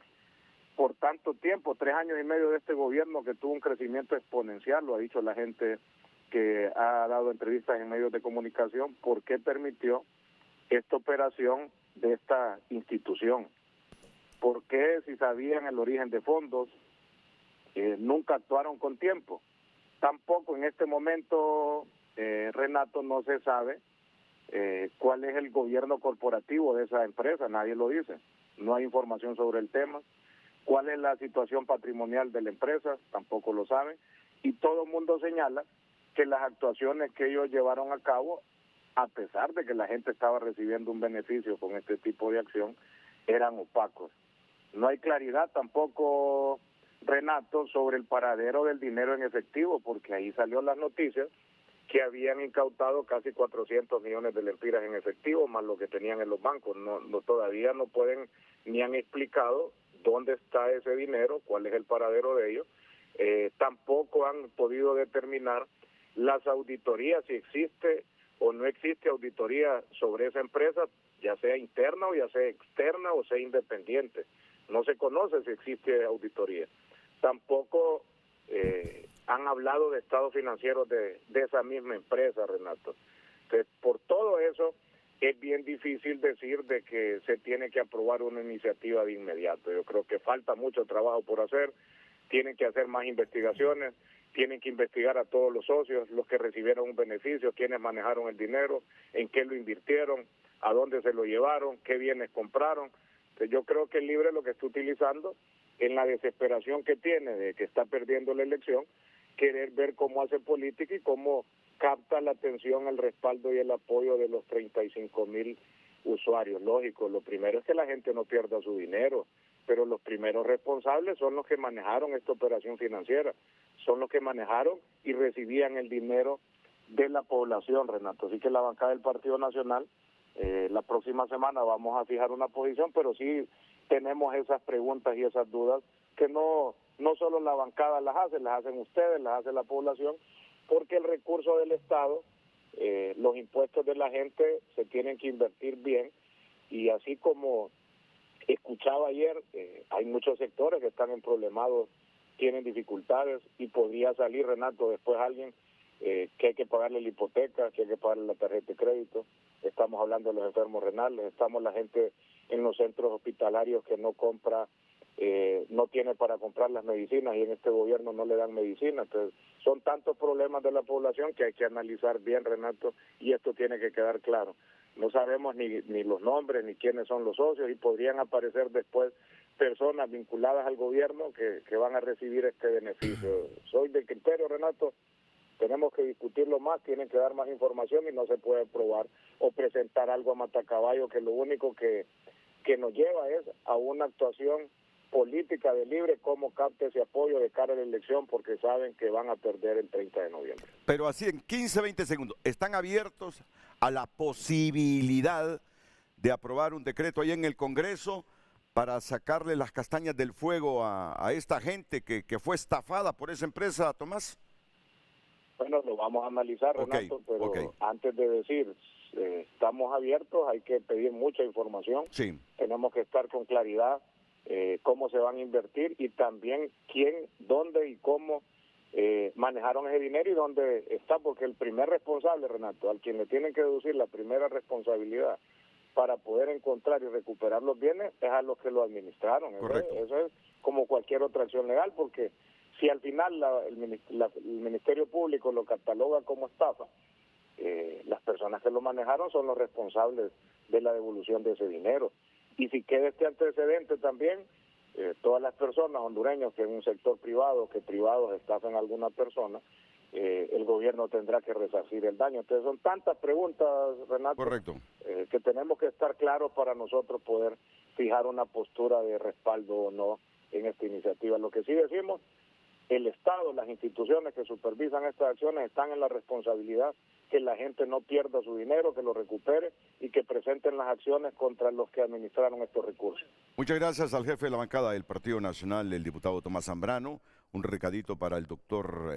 por tanto tiempo, 3 años y medio de este gobierno que tuvo un crecimiento exponencial? Lo ha dicho la gente que ha dado entrevistas en medios de comunicación, ¿por qué permitió esta operación de esta institución? ¿Por qué, si sabían el origen de fondos, nunca actuaron con tiempo? Tampoco en este momento, Renato, no se sabe cuál es el gobierno corporativo de esa empresa, nadie lo dice, no hay información sobre el tema. ¿Cuál es la situación patrimonial de la empresa? Tampoco lo saben. Y todo el mundo señala que las actuaciones que ellos llevaron a cabo, a pesar de que la gente estaba recibiendo un beneficio con este tipo de acción, eran opacos. No hay claridad tampoco, Renato, sobre el paradero del dinero en efectivo, porque ahí salió las noticias que habían incautado casi 400 millones de lempiras en efectivo, más lo que tenían en los bancos. Todavía no pueden ni han explicado dónde está ese dinero, cuál es el paradero de ellos. Tampoco han podido determinar las auditorías, si existe o no existe auditoría sobre esa empresa, ya sea interna o ya sea externa o sea independiente. No se conoce si existe auditoría. Tampoco han hablado de estados financieros de esa misma empresa, Renato. Entonces, por todo eso, es bien difícil decir de que se tiene que aprobar una iniciativa de inmediato. Yo creo que falta mucho trabajo por hacer, tienen que hacer más investigaciones, tienen que investigar a todos los socios, los que recibieron un beneficio, quiénes manejaron el dinero, en qué lo invirtieron, a dónde se lo llevaron, qué bienes compraron. Entonces, yo creo que el Libre lo que está utilizando, en la desesperación que tiene de que está perdiendo la elección, querer ver cómo hace política y cómo capta la atención, el respaldo y el apoyo de los 35,000 usuarios. Lógico, lo primero es que la gente no pierda su dinero, pero los primeros responsables son los que manejaron esta operación financiera, son los que manejaron y recibían el dinero de la población, Renato. Así que la bancada del Partido Nacional, la próxima semana vamos a fijar una posición, pero sí tenemos esas preguntas y esas dudas que no solo la bancada las hacen ustedes, las hace la población, porque el recurso del Estado, los impuestos de la gente se tienen que invertir bien, y así como escuchaba ayer, hay muchos sectores que están problemados, tienen dificultades, y podría salir, Renato, después alguien que hay que pagarle la hipoteca, que hay que pagarle la tarjeta de crédito. Estamos hablando de los enfermos renales, estamos la gente en los centros hospitalarios que no compra, no tiene para comprar las medicinas, y en este gobierno no le dan medicinas. Entonces, son tantos problemas de la población que hay que analizar bien, Renato, y esto tiene que quedar claro. No sabemos ni los nombres ni quiénes son los socios, y podrían aparecer después personas vinculadas al gobierno que van a recibir este beneficio. Soy del criterio, Renato, tenemos que discutirlo más, tienen que dar más información, y no se puede probar o presentar algo a matacaballo, que lo único que nos lleva es a una actuación política de Libre, cómo capte ese apoyo de cara a la elección, porque saben que van a perder el 30 de noviembre. Pero así en 15, 20 segundos, ¿están abiertos a la posibilidad de aprobar un decreto ahí en el Congreso para sacarle las castañas del fuego a esta gente que fue estafada por esa empresa, Tomás? Bueno, lo vamos a analizar, Renato, pero antes de decir, estamos abiertos, hay que pedir mucha información, tenemos que estar con claridad cómo se van a invertir, y también quién, dónde y cómo manejaron ese dinero y dónde está, porque el primer responsable, Renato, al quien le tienen que deducir la primera responsabilidad para poder encontrar y recuperar los bienes es a los que lo administraron. Correcto. Eso es como cualquier otra acción legal, porque si al final el Ministerio Público lo cataloga como estafa, las personas que lo manejaron son los responsables de la devolución de ese dinero. Y si queda este antecedente también, todas las personas hondureñas que en un sector privado, que privados estafan a alguna persona, el gobierno tendrá que resarcir el daño. Entonces son tantas preguntas, Renato, correcto, que tenemos que estar claros para nosotros poder fijar una postura de respaldo o no en esta iniciativa. Lo que sí decimos, el Estado, las instituciones que supervisan estas acciones están en la responsabilidad que la gente no pierda su dinero, que lo recupere y que presenten las acciones contra los que administraron estos recursos. Muchas gracias al jefe de la bancada del Partido Nacional, el diputado Tomás Zambrano. Un recadito para el doctor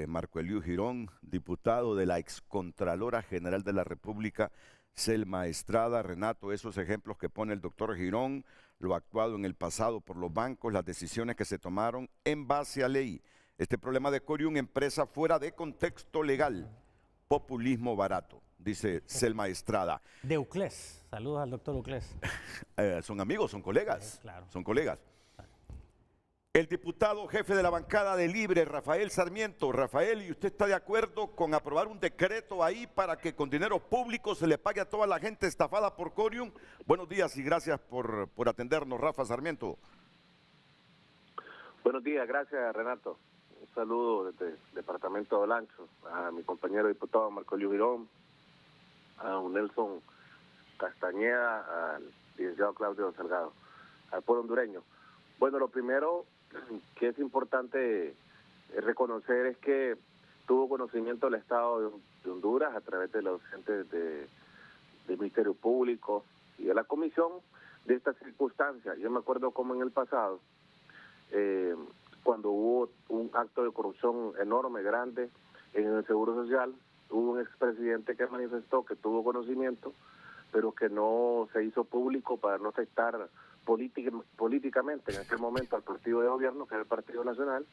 Marco Elío Girón, diputado de la excontralora general de la República, Selma Estrada. Renato, esos ejemplos que pone el doctor Girón, lo actuado en el pasado por los bancos, las decisiones que se tomaron en base a ley. Este problema de Corium, empresa fuera de contexto legal, populismo barato, dice Selma Estrada. De Uclés, saludos al doctor Uclés. Son amigos, son colegas, claro. Son colegas. El diputado jefe de la bancada de Libre, Rafael Sarmiento. Rafael, ¿y usted está de acuerdo con aprobar un decreto ahí para que con dinero público se le pague a toda la gente estafada por Corium? Buenos días y gracias por atendernos, Rafa Sarmiento. Buenos días, gracias Renato. Un saludo desde el departamento de Olancho, a mi compañero diputado Marco Elío Girón, a un Nelson Castañeda, al licenciado Claudio Salgado, al pueblo hondureño. Bueno, lo primero que es importante reconocer es que tuvo conocimiento el Estado de Honduras a través de los agentes del Ministerio Público y de la Comisión de estas circunstancias. Yo me acuerdo como en el pasado, cuando hubo un acto de corrupción enorme, grande, en el Seguro Social, hubo un expresidente que manifestó que tuvo conocimiento, pero que no se hizo público para no afectar políticamente en aquel momento al partido de gobierno, que es el Partido Nacional,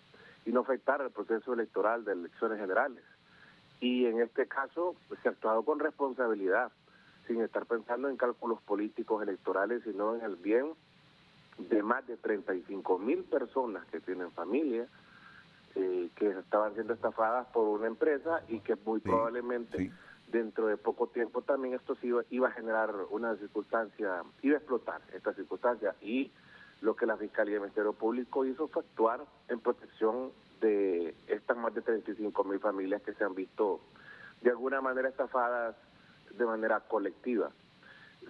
y no afectar el proceso electoral de elecciones generales. Y en este caso se ha actuado con responsabilidad, sin estar pensando en cálculos políticos electorales, sino en el bien de más de 35,000 personas que tienen familia, que estaban siendo estafadas por una empresa y que muy probablemente dentro de poco tiempo también esto iba a generar una circunstancia, iba a explotar esta circunstancia, y lo que la Fiscalía y el Ministerio Público hizo fue actuar en protección de estas más de 35,000 familias que se han visto de alguna manera estafadas de manera colectiva.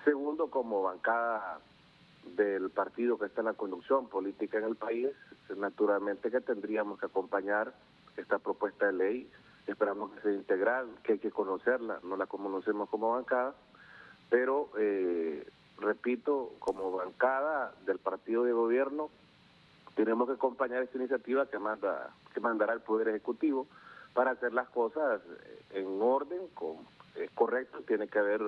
Segundo, como bancada del partido que está en la conducción política en el país, naturalmente que tendríamos que acompañar esta propuesta de ley. Esperamos que sea integral, que hay que conocerla, no la conocemos como bancada, pero repito, como bancada del partido de gobierno, tenemos que acompañar esta iniciativa que mandará el Poder Ejecutivo para hacer las cosas en orden, es correcto, tiene que haber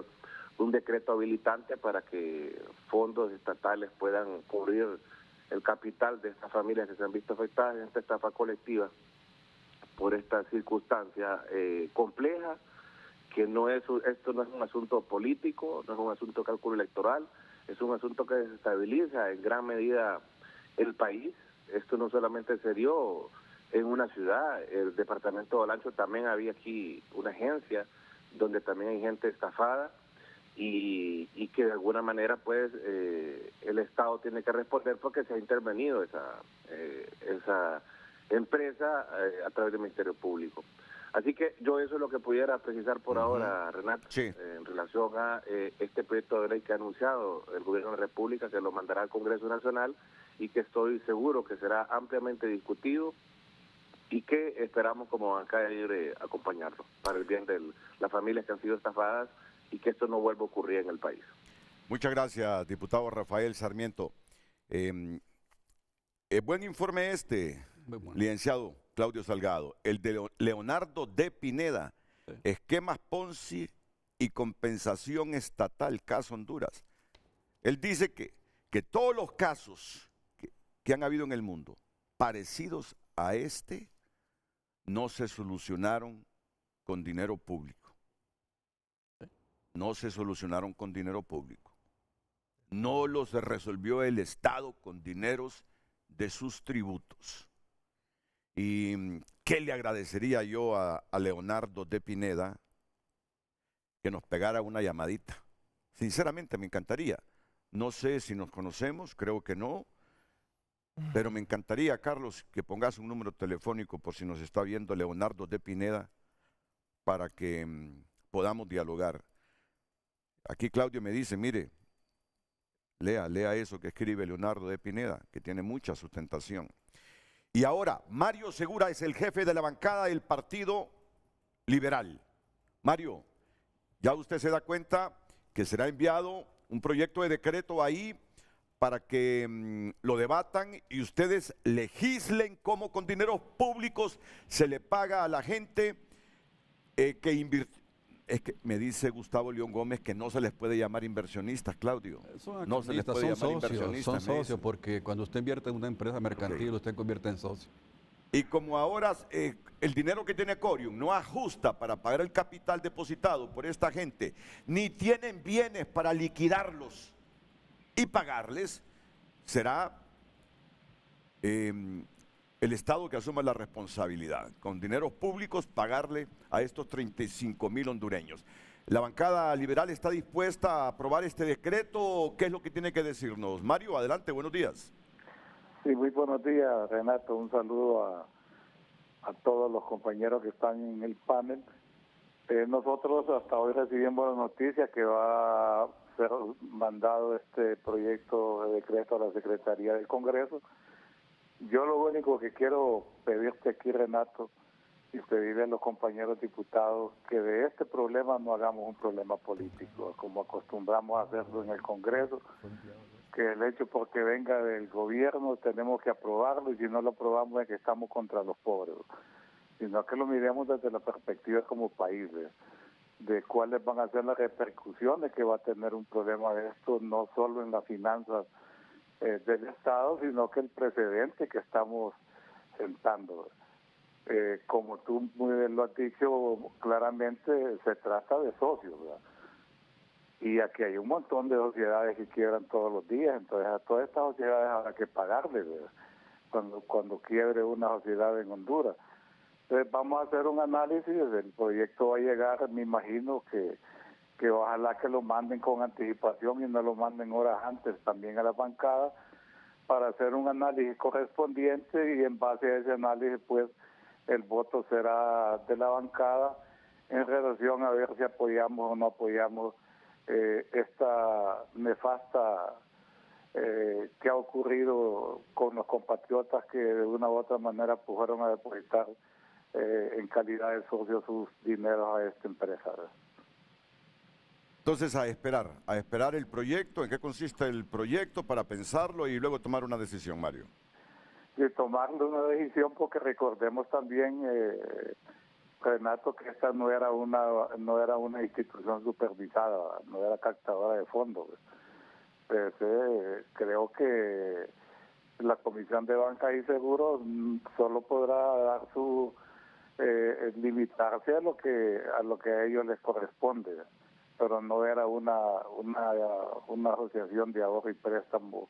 un decreto habilitante para que fondos estatales puedan cubrir el capital de estas familias que se han visto afectadas en esta estafa colectiva por esta circunstancia compleja, que esto no es un asunto político, no es un asunto de cálculo electoral, es un asunto que desestabiliza en gran medida el país. Esto no solamente se dio en una ciudad, el departamento de Olancho también había aquí una agencia donde también hay gente estafada, y que de alguna manera pues el Estado tiene que responder porque se ha intervenido esa empresa a través del Ministerio Público. Así que yo eso es lo que pudiera precisar por ahora, Renato, en relación a este proyecto de ley que ha anunciado el Gobierno de la República, que lo mandará al Congreso Nacional y que estoy seguro que será ampliamente discutido y que esperamos como bancada libre acompañarlo para el bien de las familias que han sido estafadas y que esto no vuelva a ocurrir en el país. Muchas gracias, diputado Rafael Sarmiento. Buen informe licenciado Claudio Salgado. El de Leonardo D. Pineda, esquemas Ponzi y compensación estatal, caso Honduras. Él dice que todos los casos que han habido en el mundo parecidos a este no se solucionaron con dinero público. no se solucionaron con dinero público. No los resolvió el Estado con dineros de sus tributos. ¿Y qué le agradecería yo a Leonardo de Pineda? Que nos pegara una llamadita. Sinceramente me encantaría. No sé si nos conocemos, creo que no, pero me encantaría, Carlos, que pongas un número telefónico por si nos está viendo Leonardo de Pineda para que podamos dialogar. Aquí Claudio me dice, mire, lea eso que escribe Leonardo de Pineda, que tiene mucha sustentación. Y ahora, Mario Segura es el jefe de la bancada del Partido Liberal. Mario, ya usted se da cuenta que será enviado un proyecto de decreto ahí para que lo debatan y ustedes legislen cómo con dineros públicos se le paga a la gente que invirtió. Es que me dice Gustavo León Gómez que no se les puede llamar inversionistas, Claudio. No se les puede llamar inversionistas. Son socios, porque cuando usted invierte en una empresa mercantil, usted convierte en socio. Y como ahora el dinero que tiene Corium no ajusta para pagar el capital depositado por esta gente, ni tienen bienes para liquidarlos y pagarles, será el Estado que asuma la responsabilidad, con dineros públicos, pagarle a estos 35,000 hondureños. ¿La bancada liberal está dispuesta a aprobar este decreto? ¿Qué es lo que tiene que decirnos? Mario, adelante, buenos días. Sí, muy buenos días, Renato. Un saludo a todos los compañeros que están en el panel. Nosotros hasta hoy recibimos la noticia que va a ser mandado este proyecto de decreto a la Secretaría del Congreso. Yo lo único que quiero pedirte aquí, Renato, y pedirle a los compañeros diputados que de este problema no hagamos un problema político, como acostumbramos a hacerlo en el Congreso, que el hecho porque venga del gobierno tenemos que aprobarlo y si no lo aprobamos es que estamos contra los pobres, sino que lo miremos desde la perspectiva como país, de cuáles van a ser las repercusiones que va a tener un problema de esto, no solo en las finanzas del Estado, sino que el precedente que estamos sentando. Como tú muy bien lo has dicho claramente, se trata de socios, ¿verdad? Y aquí hay un montón de sociedades que quiebran todos los días, entonces a todas estas sociedades habrá que pagarles, ¿verdad? Cuando quiebre una sociedad en Honduras. Entonces vamos a hacer un análisis, el proyecto va a llegar, me imagino que ojalá que lo manden con anticipación y no lo manden horas antes también a la bancada para hacer un análisis correspondiente y en base a ese análisis pues el voto será de la bancada en relación a ver si apoyamos o no apoyamos esta nefasta que ha ocurrido con los compatriotas que de una u otra manera pues, fueron a depositar en calidad de socios sus dineros a esta empresa. Entonces a esperar el proyecto, ¿en qué consiste el proyecto para pensarlo y luego tomar una decisión, Mario? Y tomar una decisión porque recordemos también, Renato, que esta no era una institución supervisada, no era captadora de fondos. Creo que la Comisión de Banca y Seguros solo podrá dar su limitarse a lo que a ellos les corresponde, pero no era una asociación de ahorro y préstamo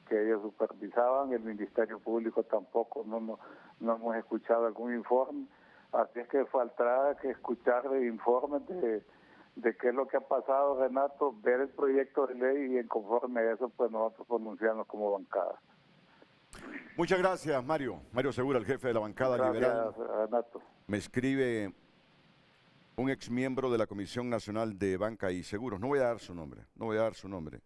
que ellos supervisaban. El Ministerio Público tampoco, no hemos escuchado algún informe, así es que faltará que escuchar informes de qué es lo que ha pasado, Renato, ver el proyecto de ley y en conforme a eso pues nosotros pronunciarnos como bancada. Muchas gracias, Mario. Mario Segura, el jefe de la bancada liberal. Gracias, Renato. Me escribe un exmiembro de la Comisión Nacional de Banca y Seguros. No voy a dar su nombre.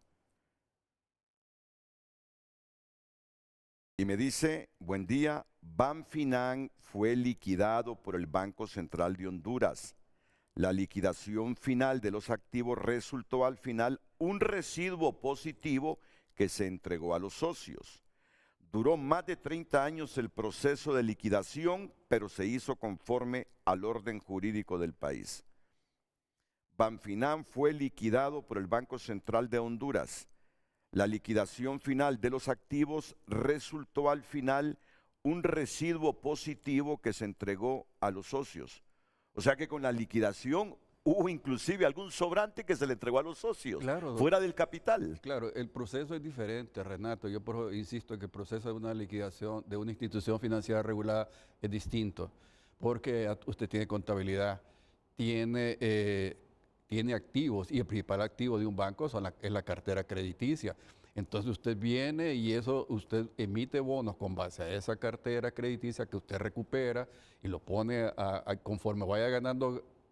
Y me dice, buen día, Banfinan fue liquidado por el Banco Central de Honduras. La liquidación final de los activos resultó al final un residuo positivo que se entregó a los socios. Duró más de 30 años el proceso de liquidación, pero se hizo conforme al orden jurídico del país. Banfinan fue liquidado por el Banco Central de Honduras. La liquidación final de los activos resultó al final un residuo positivo que se entregó a los socios. O sea que con la liquidación hubo inclusive algún sobrante que se le entregó a los socios, claro, fuera del capital. Claro, el proceso es diferente, Renato. Yo por eso insisto que el proceso de una liquidación de una institución financiera regulada es distinto, porque usted tiene contabilidad, tiene activos, y el principal activo de un banco es la cartera crediticia. Entonces usted viene y usted emite bonos con base a esa cartera crediticia que usted recupera y lo pone conforme vaya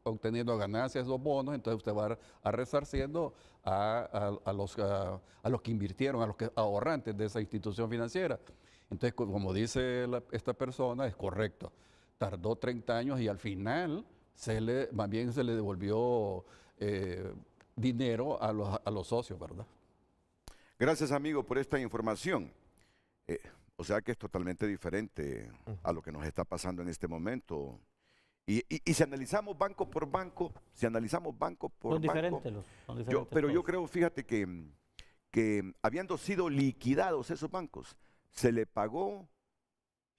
obteniendo ganancias esos bonos, entonces usted va a resarciendo a los que invirtieron, a los ahorrantes de esa institución financiera. Entonces, como dice esta persona, es correcto. Tardó 30 años y al final más bien se le devolvió dinero a los socios, ¿verdad? Gracias, amigo, por esta información. O sea que es totalmente diferente a lo que nos está pasando en este momento. Y si analizamos banco por banco, son diferentes pero yo creo, fíjate que habiendo sido liquidados esos bancos, se le pagó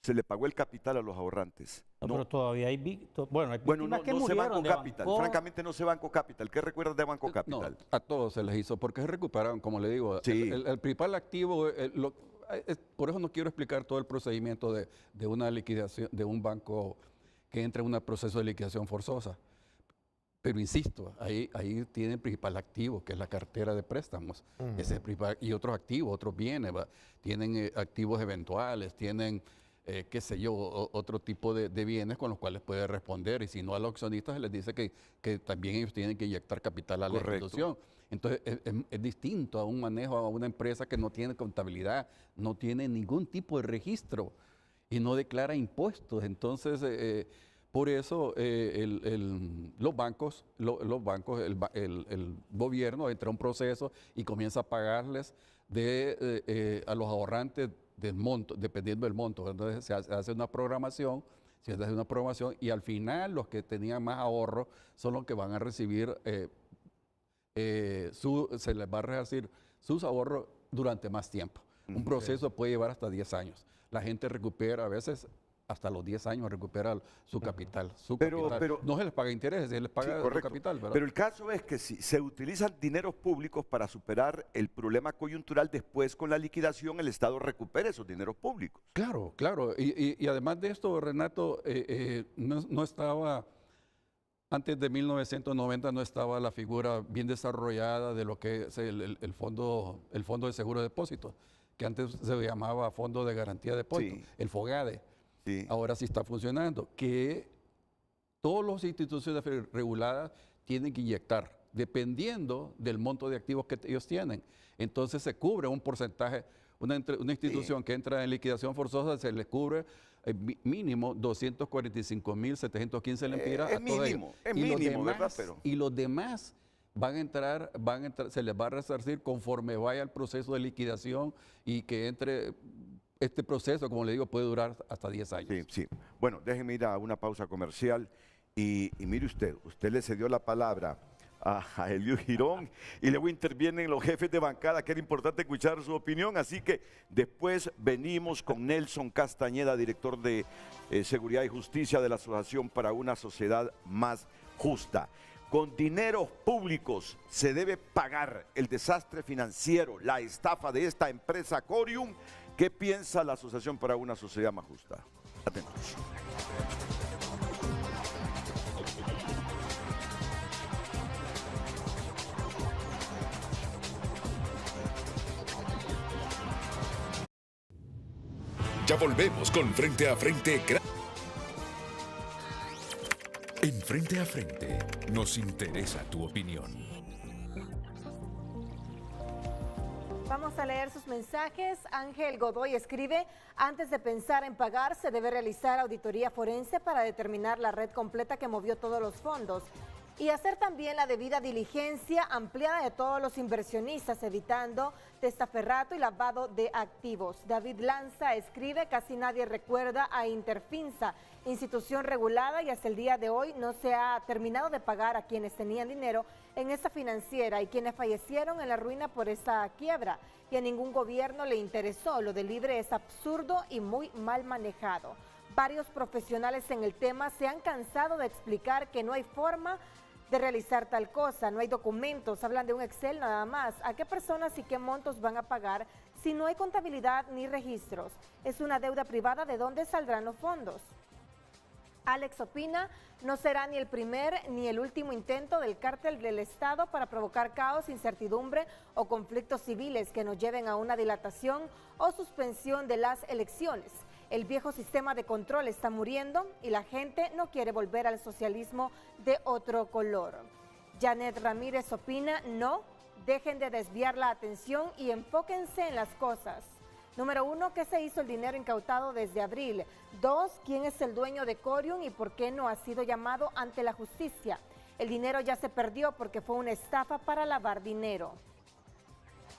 el capital a los ahorrantes. No, pero todavía hay víctimas no se Banco Capital. Francamente no se Banco Capital. ¿Qué recuerdas de Banco Capital? No, a todos se les hizo, porque se recuperaron, como le digo, sí. el principal activo, por eso no quiero explicar todo el procedimiento de una liquidación, de un banco que entra en un proceso de liquidación forzosa. Pero insisto, ahí tienen principal activo, que es la cartera de préstamos. Ese es y otros activos, otros bienes, tienen activos eventuales, tienen, qué sé yo, otro tipo de bienes con los cuales puede responder. Y si no, a los accionistas se les dice que también ellos tienen que inyectar capital a la institución. Entonces, es distinto a un manejo, a una empresa que no tiene contabilidad, no tiene ningún tipo de registro y no declara impuestos. Entonces, por eso los bancos, el gobierno entra a un proceso y comienza a pagarles a los ahorrantes del monto, dependiendo del monto. Entonces se hace una programación, y al final los que tenían más ahorro son los que van a recibir, se les va a resarcir sus ahorros durante más tiempo. Un proceso puede llevar hasta 10 años. La gente recupera a veces hasta los 10 años recupera su capital. Pero no se les paga intereses, se les paga su capital, ¿verdad? Pero el caso es que si se utilizan dineros públicos para superar el problema coyuntural, después con la liquidación el Estado recupera esos dineros públicos. Claro. Y además de esto, Renato, no estaba, antes de 1990 no estaba la figura bien desarrollada de lo que es el fondo de seguro de depósitos, que antes se llamaba Fondo de Garantía de Depósitos, el FOGADE. Sí. Ahora sí está funcionando, que todas las instituciones reguladas tienen que inyectar, dependiendo del monto de activos que ellos tienen. Entonces se cubre un porcentaje, una institución que entra en liquidación forzosa se le cubre mínimo 245.715 lempiras a todas ellas. Es mínimo, ¿verdad? Y los demás van a entrar, se les va a resarcir conforme vaya el proceso de liquidación y que entre. Este proceso, como le digo, puede durar hasta 10 años. Sí. Bueno, déjeme ir a una pausa comercial y mire usted le cedió la palabra a Elio Girón y luego intervienen los jefes de bancada, que era importante escuchar su opinión, así que después venimos con Nelson Castañeda, director de Seguridad y Justicia de la Asociación para una Sociedad Más Justa. Con dineros públicos se debe pagar el desastre financiero, la estafa de esta empresa Corium. ¿Qué piensa la Asociación para una Sociedad Más Justa? Atentos. Ya volvemos con Frente a Frente. En Frente a Frente nos interesa tu opinión. Vamos a leer sus mensajes. Ángel Godoy escribe: antes de pensar en pagar, se debe realizar auditoría forense para determinar la red completa que movió todos los fondos y hacer también la debida diligencia ampliada de todos los inversionistas, evitando testaferrato y lavado de activos. David Lanza escribe: casi nadie recuerda a Interfinsa, institución regulada, y hasta el día de hoy no se ha terminado de pagar a quienes tenían dinero en esta financiera y quienes fallecieron en la ruina por esa quiebra, y a ningún gobierno le interesó. Lo de Libre es absurdo y muy mal manejado. Varios profesionales en el tema se han cansado de explicar que no hay forma de realizar tal cosa, no hay documentos, hablan de un Excel nada más. ¿A qué personas y qué montos van a pagar si no hay contabilidad ni registros? Es una deuda privada, ¿de dónde saldrán los fondos? Alex opina, no será ni el primer ni el último intento del cártel del Estado para provocar caos, incertidumbre o conflictos civiles que nos lleven a una dilatación o suspensión de las elecciones. El viejo sistema de control está muriendo y la gente no quiere volver al socialismo de otro color. Janet Ramírez opina, no, dejen de desviar la atención y enfóquense en las cosas. Número 1, ¿qué se hizo el dinero incautado desde abril? 2, ¿quién es el dueño de Corium y por qué no ha sido llamado ante la justicia? El dinero ya se perdió porque fue una estafa para lavar dinero.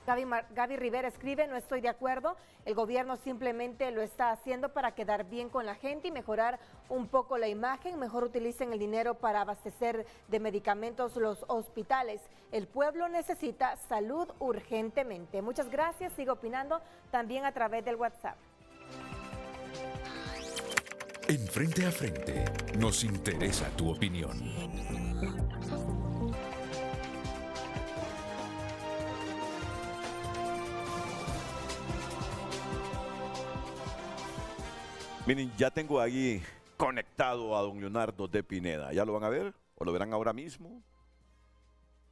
Gaby Rivera escribe, no estoy de acuerdo, el gobierno simplemente lo está haciendo para quedar bien con la gente y mejorar un poco la imagen, mejor utilicen el dinero para abastecer de medicamentos los hospitales. El pueblo necesita salud urgentemente. Muchas gracias, sigo opinando también a través del WhatsApp. En Frente a Frente nos interesa tu opinión. Miren, ya tengo ahí conectado a don Leonardo de Pineda. ¿Ya lo van a ver? ¿O lo verán ahora mismo?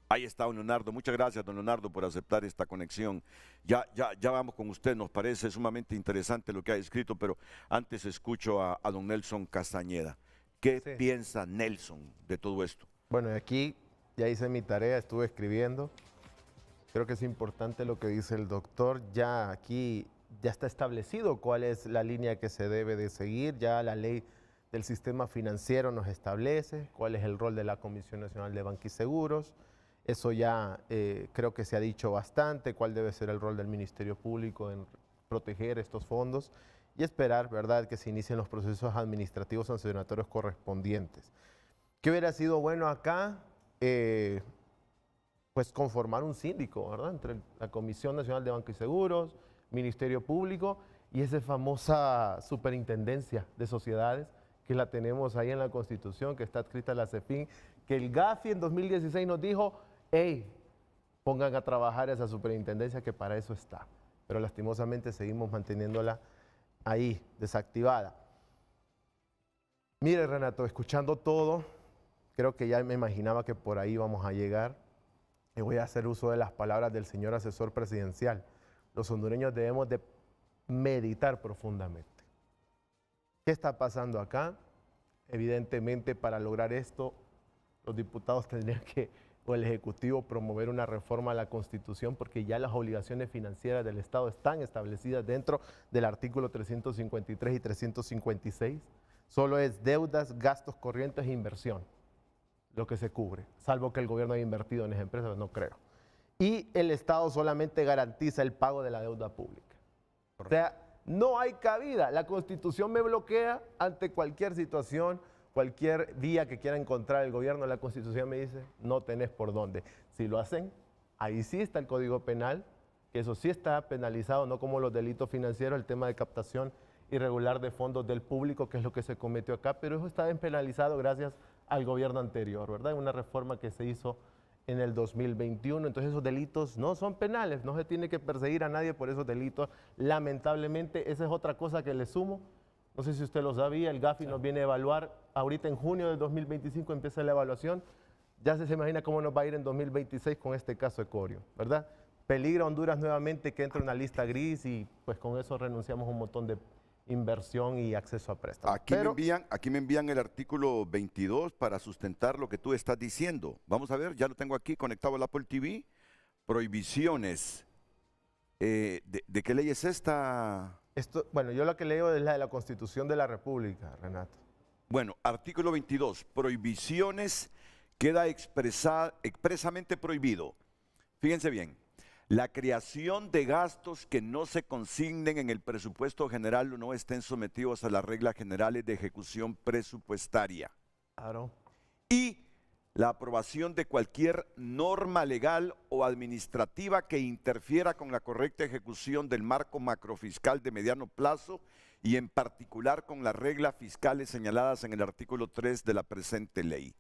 Ahí está don Leonardo. Muchas gracias, don Leonardo, por aceptar esta conexión. Ya vamos con usted. Nos parece sumamente interesante lo que ha escrito, pero antes escucho a don Nelson Castañeda. ¿Qué piensa Nelson de todo esto? Bueno, aquí ya hice mi tarea, estuve escribiendo. Creo que es importante lo que dice el doctor. Ya aquí ya está establecido cuál es la línea que se debe de seguir, ya la ley del sistema financiero nos establece cuál es el rol de la Comisión Nacional de Banca y Seguros, eso ya creo que se ha dicho bastante, cuál debe ser el rol del Ministerio Público en proteger estos fondos y esperar, ¿verdad?, que se inicien los procesos administrativos sancionatorios correspondientes. ¿Qué hubiera sido bueno acá? Pues conformar un síndico, ¿verdad?, entre la Comisión Nacional de Banca y Seguros, Ministerio Público y esa famosa superintendencia de sociedades que la tenemos ahí en la Constitución, que está adscrita a la CEFIN, que el GAFI en 2016 nos dijo, hey, pongan a trabajar esa superintendencia que para eso está. Pero lastimosamente seguimos manteniéndola ahí, desactivada. Mire, Renato, escuchando todo, creo que ya me imaginaba que por ahí vamos a llegar. Y voy a hacer uso de las palabras del señor asesor presidencial. Los hondureños debemos de meditar profundamente. ¿Qué está pasando acá? Evidentemente, para lograr esto, los diputados tendrían que, o el Ejecutivo, promover una reforma a la Constitución porque ya las obligaciones financieras del Estado están establecidas dentro del artículo 353 y 356. Solo es deudas, gastos corrientes e inversión lo que se cubre, salvo que el gobierno haya invertido en esas empresas, no creo. Y el Estado solamente garantiza el pago de la deuda pública. O sea, no hay cabida. La Constitución me bloquea ante cualquier situación, cualquier vía que quiera encontrar el gobierno. La Constitución me dice, no tenés por dónde. Si lo hacen, ahí sí está el Código Penal, que eso sí está penalizado, no como los delitos financieros, el tema de captación irregular de fondos del público, que es lo que se cometió acá, pero eso está penalizado gracias al gobierno anterior, ¿verdad? Una reforma que se hizo en el 2021, entonces esos delitos no son penales, no se tiene que perseguir a nadie por esos delitos. Lamentablemente, esa es otra cosa que le sumo, no sé si usted lo sabía, el GAFI nos viene a evaluar, ahorita en junio del 2025 empieza la evaluación, ya se imagina cómo nos va a ir en 2026 con este caso de Corium, ¿verdad? Peligra Honduras nuevamente que entre en una lista gris y pues con eso renunciamos a un montón de inversión y acceso a préstamos. Aquí me envían el artículo 22 para sustentar lo que tú estás diciendo. Vamos a ver, ya lo tengo aquí conectado al Apple TV. Prohibiciones. ¿De qué ley es esta? Bueno, yo lo que leo es la de la Constitución de la República, Renato. Bueno, artículo 22. Prohibiciones, queda expresamente prohibido. Fíjense bien. La creación de gastos que no se consignen en el presupuesto general o no estén sometidos a las reglas generales de ejecución presupuestaria. Claro. Y la aprobación de cualquier norma legal o administrativa que interfiera con la correcta ejecución del marco macrofiscal de mediano plazo y en particular con las reglas fiscales señaladas en el artículo 3 de la presente ley.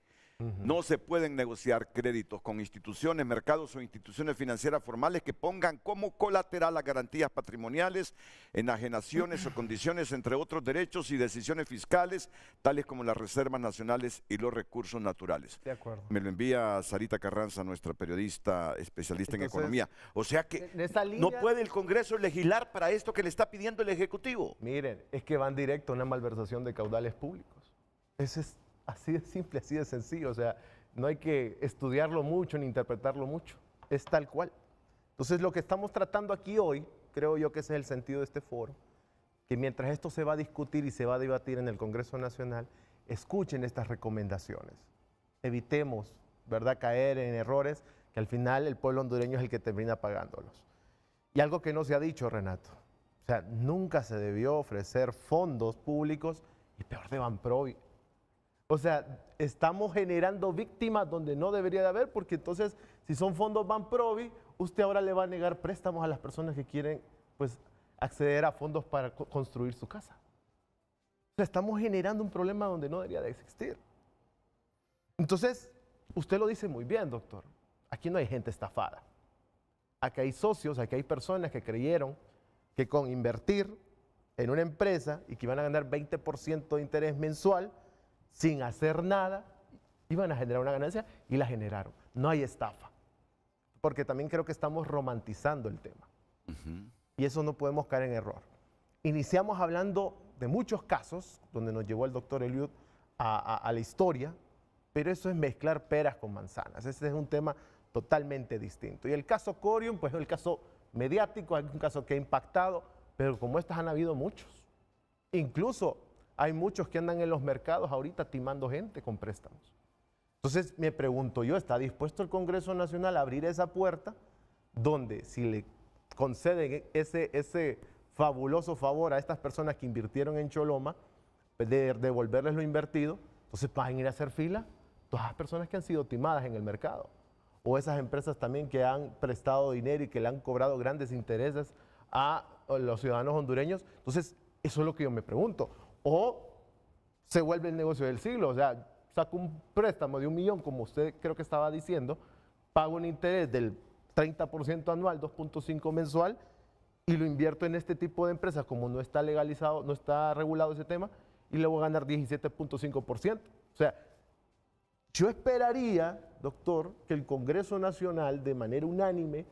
No se pueden negociar créditos con instituciones, mercados o instituciones financieras formales que pongan como colateral las garantías patrimoniales, enajenaciones o condiciones, entre otros derechos y decisiones fiscales, tales como las reservas nacionales y los recursos naturales. De acuerdo. Me lo envía Sarita Carranza, nuestra periodista especialista en economía. O sea que no puede el Congreso legislar para esto que le está pidiendo el Ejecutivo. Miren, es que van directo a una malversación de caudales públicos. Eso es así de simple, así de sencillo. O sea, no hay que estudiarlo mucho ni interpretarlo mucho. Es tal cual. Entonces, lo que estamos tratando aquí hoy, creo yo que ese es el sentido de este foro, que mientras esto se va a discutir y se va a debatir en el Congreso Nacional, escuchen estas recomendaciones. Evitemos, ¿verdad?, caer en errores que al final el pueblo hondureño es el que termina pagándolos. Y algo que no se ha dicho, Renato, o sea, nunca se debió ofrecer fondos públicos y peor de Banprovi. O sea, estamos generando víctimas donde no debería de haber, porque entonces, si son fondos Banprovi, usted ahora le va a negar préstamos a las personas que quieren, pues, acceder a fondos para construir su casa. O sea, estamos generando un problema donde no debería de existir. Entonces, usted lo dice muy bien, doctor. Aquí no hay gente estafada. Aquí hay socios, aquí hay personas que creyeron que con invertir en una empresa y que iban a ganar 20% de interés mensual, sin hacer nada, iban a generar una ganancia y la generaron. No hay estafa. Porque también creo que estamos romantizando el tema. Y eso no podemos caer en error. Iniciamos hablando de muchos casos donde nos llevó el doctor Eliud a la historia, pero eso es mezclar peras con manzanas. Ese es un tema totalmente distinto. Y el caso Corium, pues es el caso mediático, es un caso que ha impactado, pero como estos han habido muchos. Incluso hay muchos que andan en los mercados ahorita timando gente con préstamos. Entonces me pregunto yo, ¿está dispuesto el Congreso Nacional a abrir esa puerta donde si le conceden ese fabuloso favor a estas personas que invirtieron en Choloma, de devolverles lo invertido, entonces van a ir a hacer fila todas las personas que han sido timadas en el mercado? O esas empresas también que han prestado dinero y que le han cobrado grandes intereses a los ciudadanos hondureños. Entonces, eso es lo que yo me pregunto. O se vuelve el negocio del siglo, o sea, saco un préstamo de 1 millón, como usted creo que estaba diciendo, pago un interés del 30% anual, 2.5 mensual, y lo invierto en este tipo de empresas, como no está legalizado, no está regulado ese tema, y le voy a ganar 17.5%. O sea, yo esperaría, doctor, que el Congreso Nacional, de manera unánime,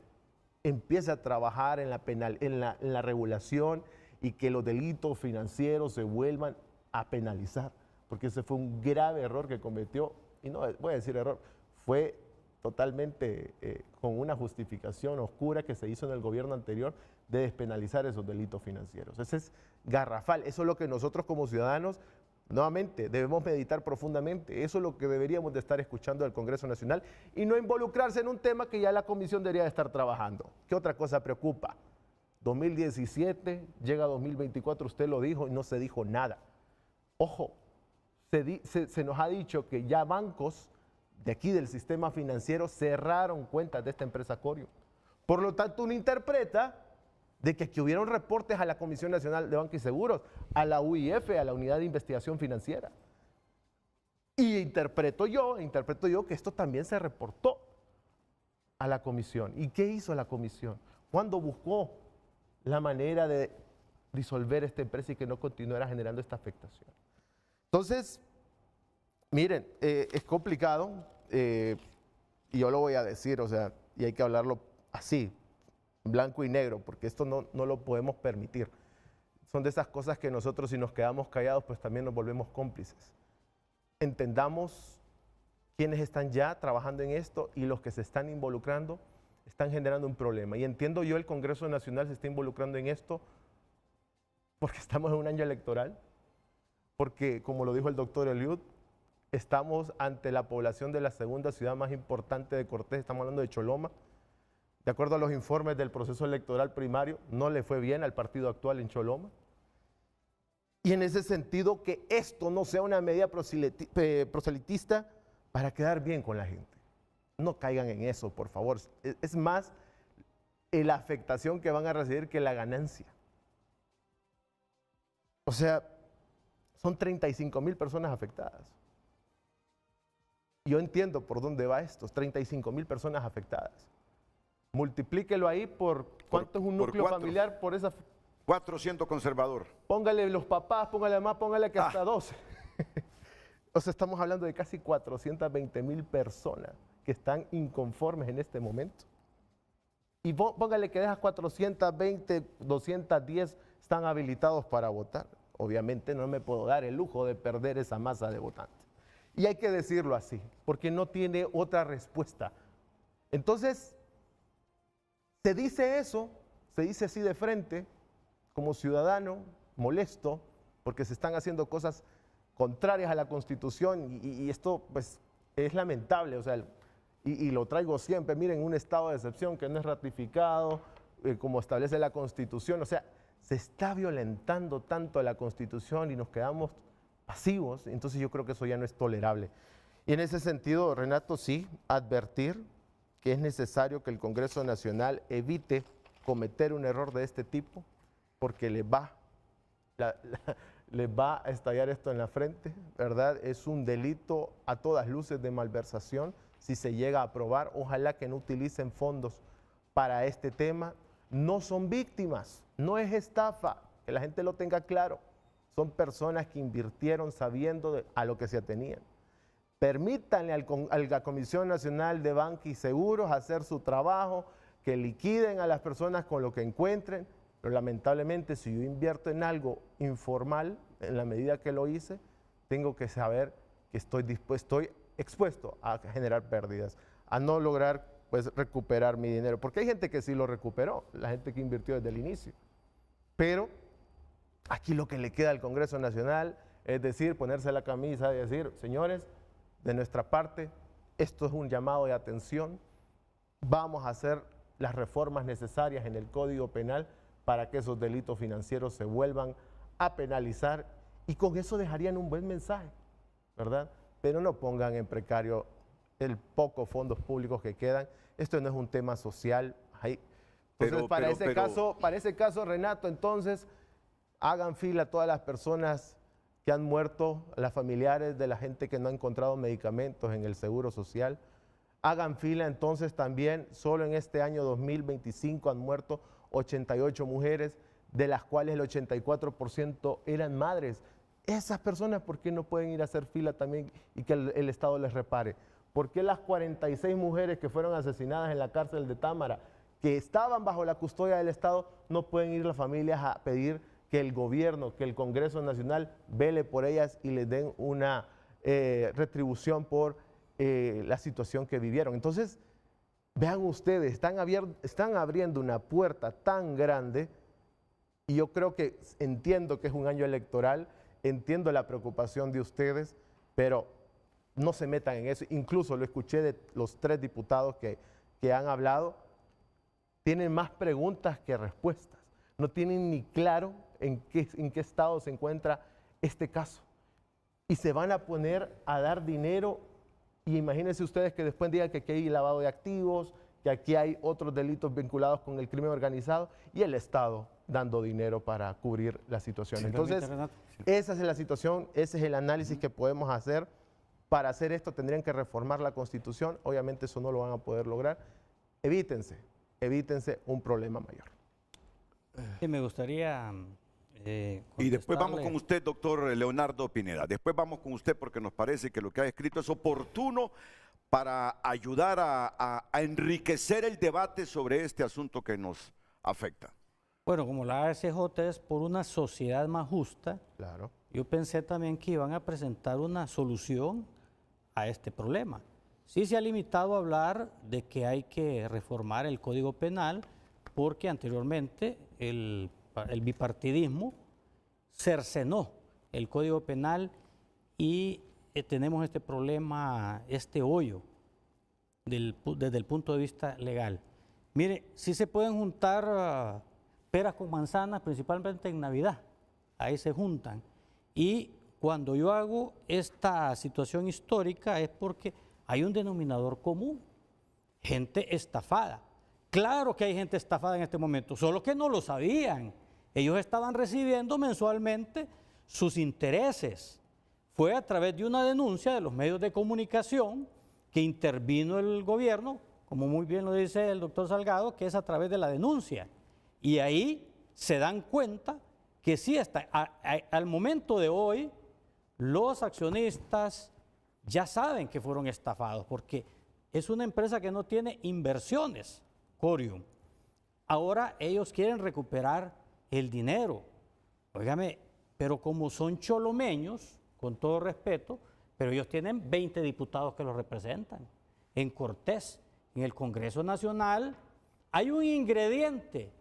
empiece a trabajar en la regulación y que los delitos financieros se vuelvan a penalizar, porque ese fue un grave error que cometió, y no voy a decir error, fue totalmente con una justificación oscura que se hizo en el gobierno anterior de despenalizar esos delitos financieros. Ese es garrafal, eso es lo que nosotros como ciudadanos, nuevamente, debemos meditar profundamente. Eso es lo que deberíamos de estar escuchando del Congreso Nacional y no involucrarse en un tema que ya la Comisión debería de estar trabajando. ¿Qué otra cosa preocupa? 2017, llega 2024, usted lo dijo y no se dijo nada. Ojo, se nos ha dicho que ya bancos de aquí del sistema financiero cerraron cuentas de esta empresa Corium. Por lo tanto, uno interpreta de que aquí hubieron reportes a la Comisión Nacional de Banca y Seguros, a la UIF, a la Unidad de Investigación Financiera. Y interpreto yo que esto también se reportó a la Comisión. ¿Y qué hizo la Comisión? ¿Cuándo buscó la manera de disolver esta empresa y que no continuara generando esta afectación? Entonces, miren, es complicado, y yo lo voy a decir, o sea, y hay que hablarlo así, blanco y negro, porque esto no lo podemos permitir. Son de esas cosas que nosotros, si nos quedamos callados, pues también nos volvemos cómplices. Entendamos quiénes están ya trabajando en esto y los que se están involucrando están generando un problema. Y entiendo yo, el Congreso Nacional se está involucrando en esto porque estamos en un año electoral, porque, como lo dijo el doctor Eliud, estamos ante la población de la segunda ciudad más importante de Cortés, estamos hablando de Choloma. De acuerdo a los informes del proceso electoral primario, no le fue bien al partido actual en Choloma. Y en ese sentido, que esto no sea una medida proselitista para quedar bien con la gente. No caigan en eso, por favor. Es más la afectación que van a recibir que la ganancia. O sea, son 35,000 personas afectadas. Yo entiendo por dónde va esto, 35,000 personas afectadas. Multiplíquelo ahí por ¿cuánto es un núcleo familiar por esa? 400 conservador. Póngale los papás, póngale la mamá, póngale que hasta 12. O sea, estamos hablando de casi 420,000 personas que están inconformes en este momento. Y póngale que de esas 420, 210 están habilitados para votar. Obviamente no me puedo dar el lujo de perder esa masa de votantes. Y hay que decirlo así, porque no tiene otra respuesta. Entonces, se dice eso, se dice así de frente, como ciudadano, molesto, porque se están haciendo cosas contrarias a la Constitución y esto pues es lamentable, o sea, y lo traigo siempre, miren, un estado de excepción que no es ratificado, como establece la Constitución, o sea, se está violentando tanto la Constitución y nos quedamos pasivos, entonces yo creo que eso ya no es tolerable. Y en ese sentido, Renato, sí, advertir que es necesario que el Congreso Nacional evite cometer un error de este tipo, porque les va a estallar esto en la frente, ¿verdad? Es un delito a todas luces de malversación si se llega a aprobar. Ojalá que no utilicen fondos para este tema. No son víctimas, no es estafa, que la gente lo tenga claro. Son personas que invirtieron sabiendo a lo que se atenían. Permítanle a la Comisión Nacional de Banca y Seguros hacer su trabajo, que liquiden a las personas con lo que encuentren, pero lamentablemente si yo invierto en algo informal, en la medida que lo hice, tengo que saber que estoy expuesto a generar pérdidas, a no lograr pues recuperar mi dinero, porque hay gente que sí lo recuperó, la gente que invirtió desde el inicio, pero aquí lo que le queda al Congreso Nacional es decir, ponerse la camisa y decir, señores, de nuestra parte, esto es un llamado de atención, vamos a hacer las reformas necesarias en el Código Penal para que esos delitos financieros se vuelvan a penalizar y con eso dejarían un buen mensaje, ¿verdad? Pero no pongan en precario el poco fondos públicos que quedan. Esto no es un tema social. Entonces, para ese caso, Renato, entonces, hagan fila todas las personas que han muerto, las familiares de la gente que no ha encontrado medicamentos en el Seguro Social. Hagan fila entonces también, solo en este año 2025 han muerto 88 mujeres, de las cuales el 84% eran madres. Esas personas, ¿por qué no pueden ir a hacer fila también y que el Estado les repare? ¿Por qué las 46 mujeres que fueron asesinadas en la cárcel de Támara, que estaban bajo la custodia del Estado, no pueden ir las familias a pedir que el gobierno, que el Congreso Nacional vele por ellas y les den una retribución por la situación que vivieron? Entonces, vean ustedes, están abriendo una puerta tan grande y yo creo que entiendo que es un año electoral, entiendo la preocupación de ustedes, pero no se metan en eso. Incluso lo escuché de los 3 diputados que han hablado, tienen más preguntas que respuestas. No tienen ni claro en qué estado se encuentra este caso. Y se van a poner a dar dinero. Y imagínense ustedes que después digan que aquí hay lavado de activos, que aquí hay otros delitos vinculados con el crimen organizado y el Estado dando dinero para cubrir la situación. Entonces, esa es la situación, ese es el análisis que podemos hacer. Para hacer esto tendrían que reformar la Constitución. Obviamente eso no lo van a poder lograr. Evítense un problema mayor. Sí, me gustaría y después vamos con usted, doctor Leonardo Pineda. Después vamos con usted porque nos parece que lo que ha escrito es oportuno para ayudar a enriquecer el debate sobre este asunto que nos afecta. Bueno, como la ASJ es por una sociedad más justa, claro, yo pensé también que iban a presentar una solución a este problema. Sí se ha limitado a hablar de que hay que reformar el Código Penal porque anteriormente el bipartidismo cercenó el Código Penal y tenemos este problema, este hoyo desde el punto de vista legal. Mire, sí se pueden juntar peras con manzanas, principalmente en Navidad, ahí se juntan. Y cuando yo hago esta situación histórica es porque hay un denominador común, gente estafada. Claro que hay gente estafada en este momento, solo que no lo sabían. Ellos estaban recibiendo mensualmente sus intereses. fue a través de una denuncia de los medios de comunicación que intervino el gobierno, como muy bien lo dice el doctor Salgado, que es a través de la denuncia. Y ahí se dan cuenta que sí, al momento de hoy, los accionistas ya saben que fueron estafados, porque es una empresa que no tiene inversiones, Corium. Ahora ellos quieren recuperar el dinero. Óigame, pero como son cholomeños, con todo respeto, pero ellos tienen 20 diputados que los representan. En Cortés, en el Congreso Nacional, hay un ingrediente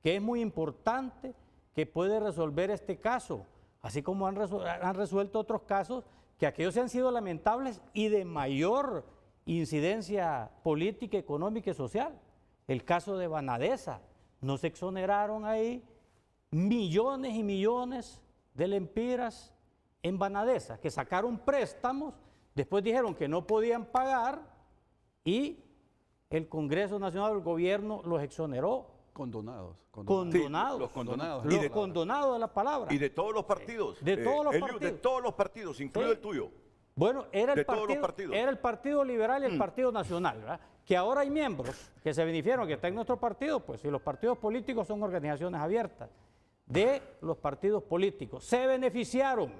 que es muy importante que puede resolver este caso, así como han resuelto otros casos que aquellos han sido lamentables y de mayor incidencia política, económica y social. El caso de Banadesa, no se exoneraron ahí millones y millones de lempiras en Banadesa, que sacaron préstamos, después dijeron que no podían pagar y el Congreso Nacional, el gobierno los exoneró. Condonados. Condonados. Sí, los condonados. Los condonados de la palabra. Y de todos los partidos. De todos los Eliu, partidos. de todos los partidos, incluido el tuyo. Bueno, era de todos los partidos. Era el Partido Liberal y el Partido Nacional, ¿verdad? Que ahora hay miembros que se beneficiaron, que están en nuestro partido, pues si los partidos políticos son organizaciones abiertas, de los partidos políticos. Se beneficiaron,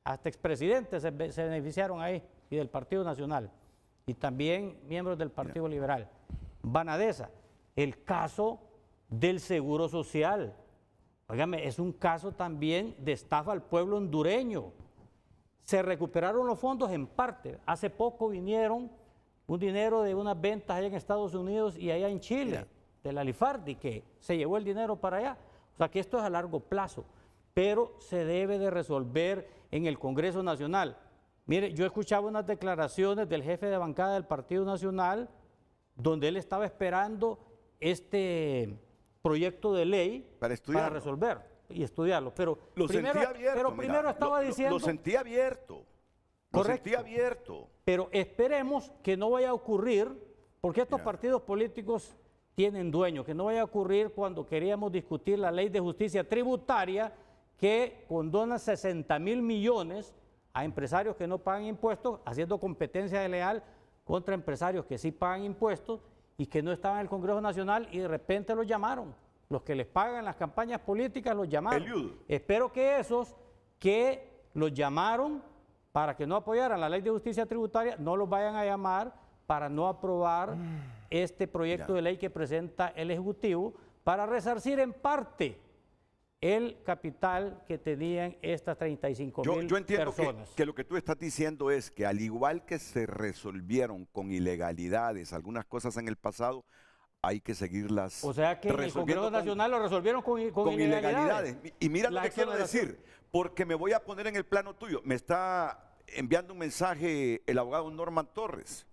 hasta expresidentes se beneficiaron ahí, y del Partido Nacional, y también miembros del Partido Liberal. Banadesa, el caso del Seguro Social. Óigame, es un caso también de estafa al pueblo hondureño. Se recuperaron los fondos en parte. Hace poco vinieron un dinero de unas ventas allá en Estados Unidos y allá en Chile, de la Lifardi, que se llevó el dinero para allá. O sea que esto es a largo plazo, pero se debe de resolver en el Congreso Nacional. Mire, yo escuchaba unas declaraciones del jefe de bancada del Partido Nacional, donde él estaba esperando este proyecto de ley para resolver y estudiarlo. Pero primero estaba diciendo... Lo sentía abierto. Correcto. Lo sentía abierto. Pero esperemos que no vaya a ocurrir, porque estos partidos políticos tienen dueños, que no vaya a ocurrir cuando queríamos discutir la ley de justicia tributaria que condona 60.000 millones a empresarios que no pagan impuestos, haciendo competencia desleal contra empresarios que sí pagan impuestos y que no estaban en el Congreso Nacional y de repente los llamaron. Los que les pagan las campañas políticas los llamaron. Eliud. Espero que esos que los llamaron para que no apoyaran la ley de justicia tributaria no los vayan a llamar para no aprobar este proyecto de ley que presenta el Ejecutivo para resarcir en parte el capital que tenían estas 35.000 yo entiendo personas. Que lo que tú estás diciendo es que al igual que se resolvieron con ilegalidades algunas cosas en el pasado, hay que seguirlas. O sea que en el Congreso Nacional lo resolvieron con ilegalidades. Y mira lo que quiero decir, porque me voy a poner en el plano tuyo. Me está enviando un mensaje el abogado Norman Torres.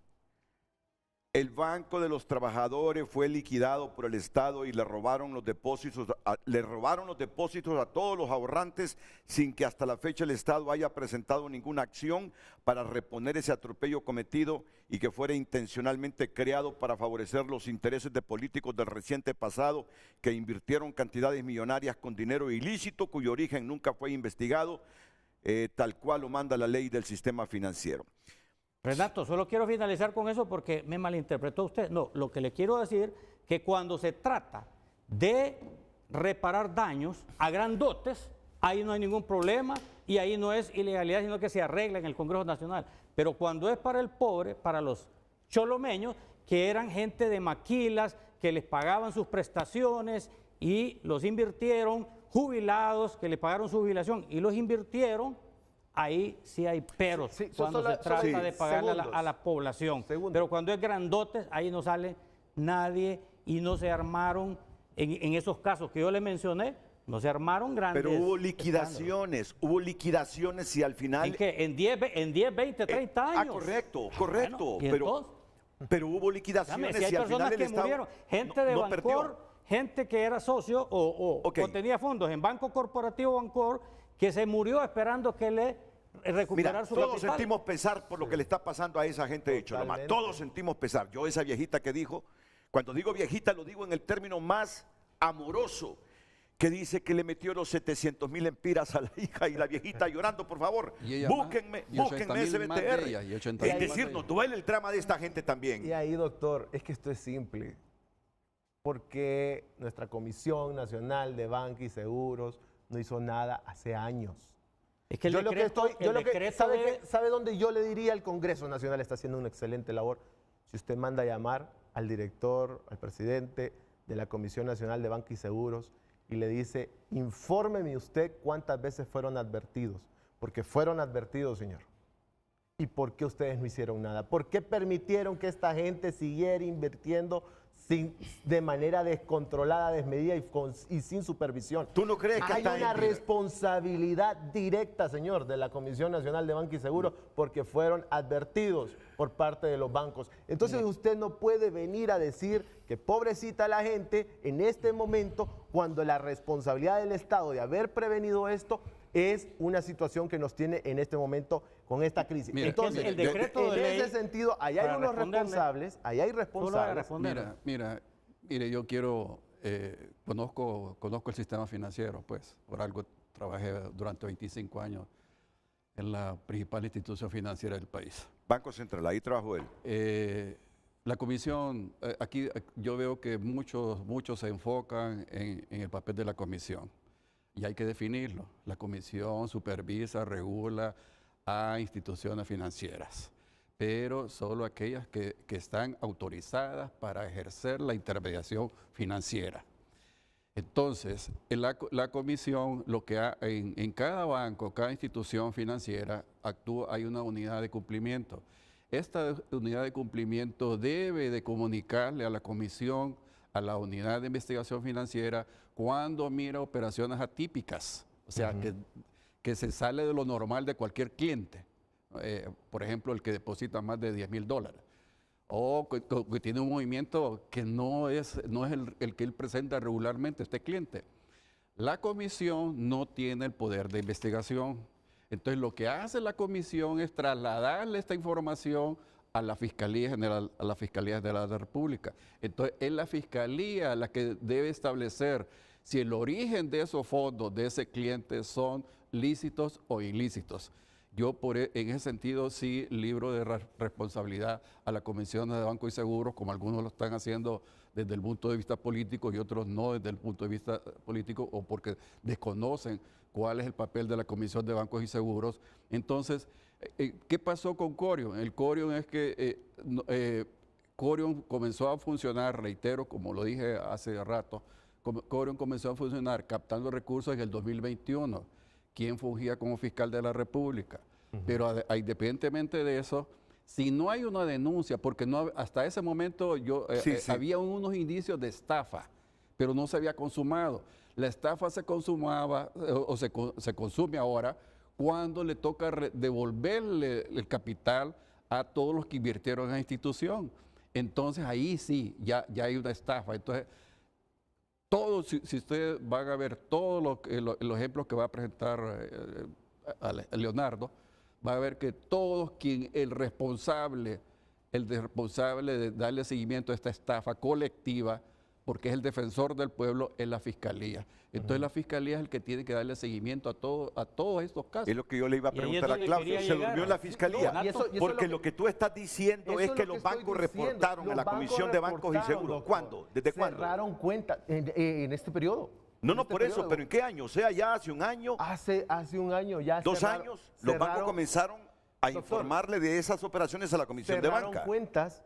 El Banco de los Trabajadores fue liquidado por el Estado y le robaron los depósitos a todos los ahorrantes sin que hasta la fecha el Estado haya presentado ninguna acción para reponer ese atropello cometido y que fuera intencionalmente creado para favorecer los intereses de políticos del reciente pasado que invirtieron cantidades millonarias con dinero ilícito cuyo origen nunca fue investigado, tal cual lo manda la ley del sistema financiero. Renato, solo quiero finalizar con eso porque me malinterpretó usted. No, lo que le quiero decir que cuando se trata de reparar daños a grandotes, ahí no hay ningún problema y ahí no es ilegalidad, sino que se arregla en el Congreso Nacional. Pero cuando es para el pobre, para los cholomeños, que eran gente de maquilas, que les pagaban sus prestaciones y los invirtieron, jubilados, que les pagaron su jubilación y los invirtieron, ahí sí hay peros cuando se trata de pagarle a la población. Pero cuando es grandotes, ahí no sale nadie y no se armaron, en esos casos que yo le mencioné, no se armaron grandes. Pero hubo liquidaciones y al final... ¿En qué? ¿En 10, 20, 30 años? Correcto. Bueno, pero hubo liquidaciones si hay y al personas final que el Estado murieron, gente de no Bancor, perdió. gente que era socio o tenía fondos en Banco Corporativo Bancor, que se murió esperando que le recuperar su todos capital. sentimos pesar por lo que le está pasando a esa gente de Choloma. Todos sentimos pesar. Yo, esa viejita que dijo, cuando digo viejita lo digo en el término más amoroso, que dice que le metió los 700.000 empiras a la hija y la viejita llorando, por favor, búsquenme ese BTR. Es decir, nos duele el drama de esta gente también. Y ahí, doctor, es que esto es simple. Porque nuestra Comisión Nacional de Banca y Seguros no hizo nada hace años. Es que ¿sabe dónde yo le diría al Congreso Nacional está haciendo una excelente labor? Si usted manda a llamar al director, al presidente de la Comisión Nacional de Banca y Seguros y le dice, infórmeme usted cuántas veces fueron advertidos, porque fueron advertidos, señor. ¿Y por qué ustedes no hicieron nada? ¿Por qué permitieron que esta gente siguiera invirtiendo de manera descontrolada, desmedida y sin supervisión? ¿Tú no crees que hay una responsabilidad directa, señor, de la Comisión Nacional de Banca y Seguro porque fueron advertidos por parte de los bancos? Entonces usted no puede venir a decir que pobrecita la gente en este momento cuando la responsabilidad del Estado de haber prevenido esto es una situación que nos tiene en este momento con esta crisis. Mira, entonces, el decreto en ese sentido, ahí hay unos responsables, ahí hay responsables. Mire, yo quiero, conozco el sistema financiero, pues, por algo trabajé durante 25 años en la principal institución financiera del país. Banco Central, ahí trabajó él. La comisión, aquí yo veo que muchos se enfocan en el papel de la comisión. Y hay que definirlo. La comisión supervisa, regula a instituciones financieras, pero solo aquellas que están autorizadas para ejercer la intermediación financiera. Entonces, la comisión, lo que en cada banco, cada institución financiera, hay una unidad de cumplimiento. Esta unidad de cumplimiento debe de comunicarle a la comisión, a la unidad de investigación financiera, cuando mira operaciones atípicas, o sea, que se sale de lo normal de cualquier cliente. Por ejemplo, el que deposita más de $10,000, o que tiene un movimiento que no es el que él presenta regularmente, este cliente. La comisión no tiene el poder de investigación. Entonces, lo que hace la comisión es trasladarle esta información a la Fiscalía General de la República. Entonces, es la Fiscalía la que debe establecer si el origen de esos fondos de ese cliente son lícitos o ilícitos. Yo en ese sentido sí libro de responsabilidad a la Comisión de Banco y Seguros, como algunos lo están haciendo desde el punto de vista político y otros no desde el punto de vista político o porque desconocen cuál es el papel de la Comisión de Bancos y Seguros. Entonces, ¿qué pasó con Corium? El Corium es que Corium comenzó a funcionar, reitero, como lo dije hace rato, Corium comenzó a funcionar captando recursos en el 2021. ¿Quién fungía como fiscal de la República? Pero independientemente de eso, si no hay una denuncia, porque hasta ese momento había unos indicios de estafa, pero no se había consumado. La estafa se consumaba o se consume ahora cuando le toca devolverle el capital a todos los que invirtieron en la institución. Entonces ahí sí, ya hay una estafa. Entonces, si ustedes van a ver todos los ejemplos que va a presentar a Leonardo, va a ver que el responsable de darle seguimiento a esta estafa colectiva, porque es el defensor del pueblo, es la Fiscalía. Entonces la Fiscalía es el que tiene que darle seguimiento a todos estos casos. Es lo que yo le iba a preguntar a Claudio, ¿se durmió la Fiscalía? Porque lo que tú estás diciendo es que los bancos reportaron a la Comisión de Bancos y Seguros. ¿Cuándo? ¿Desde cuándo? Cerraron cuentas en este periodo. No, por eso, pero ¿en qué año? O sea, ya hace un año. Hace un año ya. 2 años, los bancos comenzaron a informarle de esas operaciones a la Comisión de Banca. Cerraron cuentas,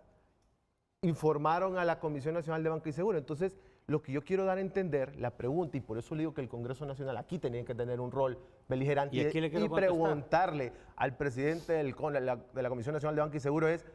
informaron a la Comisión Nacional de Banca y Seguro. Entonces, lo que yo quiero dar a entender, la pregunta, y por eso le digo que el Congreso Nacional aquí tenía que tener un rol beligerante y preguntarle al presidente de la Comisión Nacional de Banca y Seguro es,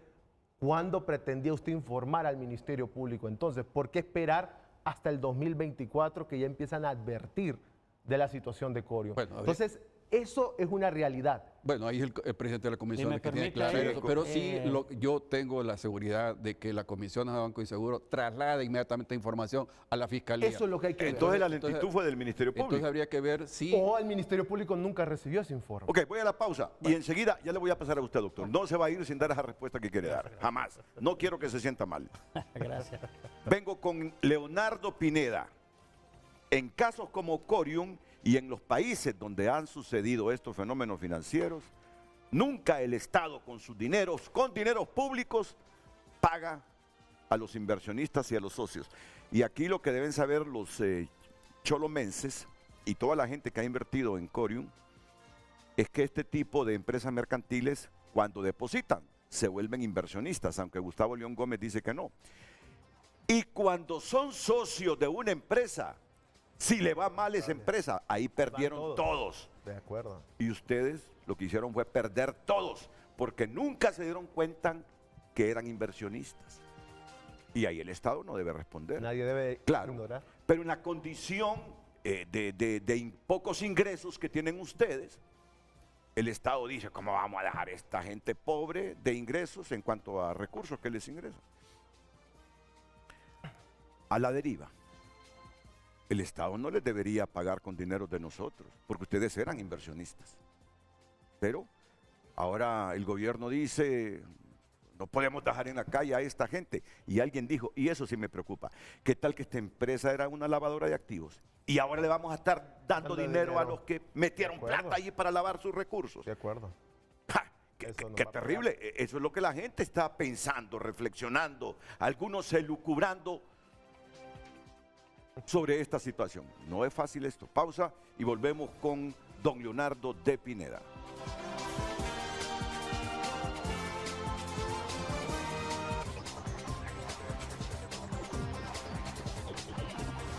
¿cuándo pretendía usted informar al Ministerio Público? Entonces, ¿por qué esperar hasta el 2024 que ya empiezan a advertir de la situación de Corium? Bueno, entonces, eso es una realidad. Bueno, ahí es el presidente de la comisión que tiene claro eso, pero sí yo tengo la seguridad de que la Comisión de Banco y Seguro traslada inmediatamente información a la Fiscalía. Eso es lo que hay que ver. Entonces la lentitud fue del Ministerio Público. Entonces habría que ver si... O el Ministerio Público nunca recibió ese informe. Ok, voy a la pausa y enseguida ya le voy a pasar a usted, doctor. No se va a ir sin dar esa respuesta que quiere dar, jamás. No quiero que se sienta mal. Gracias. Vengo con Leonardo Pineda. En casos como Corium y en los países donde han sucedido estos fenómenos financieros, nunca el Estado con sus dineros, con dineros públicos, paga a los inversionistas y a los socios. Y aquí lo que deben saber los cholomenses y toda la gente que ha invertido en Corium es que este tipo de empresas mercantiles, cuando depositan, se vuelven inversionistas, aunque Gustavo León Gómez dice que no. Y cuando son socios de una empresa, si le va mal esa empresa, ahí perdieron todos. De acuerdo. Y ustedes lo que hicieron fue perder todos, porque nunca se dieron cuenta que eran inversionistas. Y ahí el Estado no debe responder. Nadie debe ignorar. Pero en la condición de pocos ingresos que tienen ustedes, el Estado dice, ¿cómo vamos a dejar a esta gente pobre de ingresos en cuanto a recursos que les ingresan? A la deriva. El Estado no les debería pagar con dinero de nosotros, porque ustedes eran inversionistas. Pero ahora el gobierno dice, no podemos dejar en la calle a esta gente. Y alguien dijo, y eso sí me preocupa, ¿qué tal que esta empresa era una lavadora de activos? Y ahora le vamos a estar dando dinero a los que metieron plata allí para lavar sus recursos. De acuerdo. Qué terrible. Eso es lo que la gente está pensando, reflexionando, algunos elucubrando sobre esta situación. No es fácil esto. Pausa y volvemos con don Leonardo de Pineda.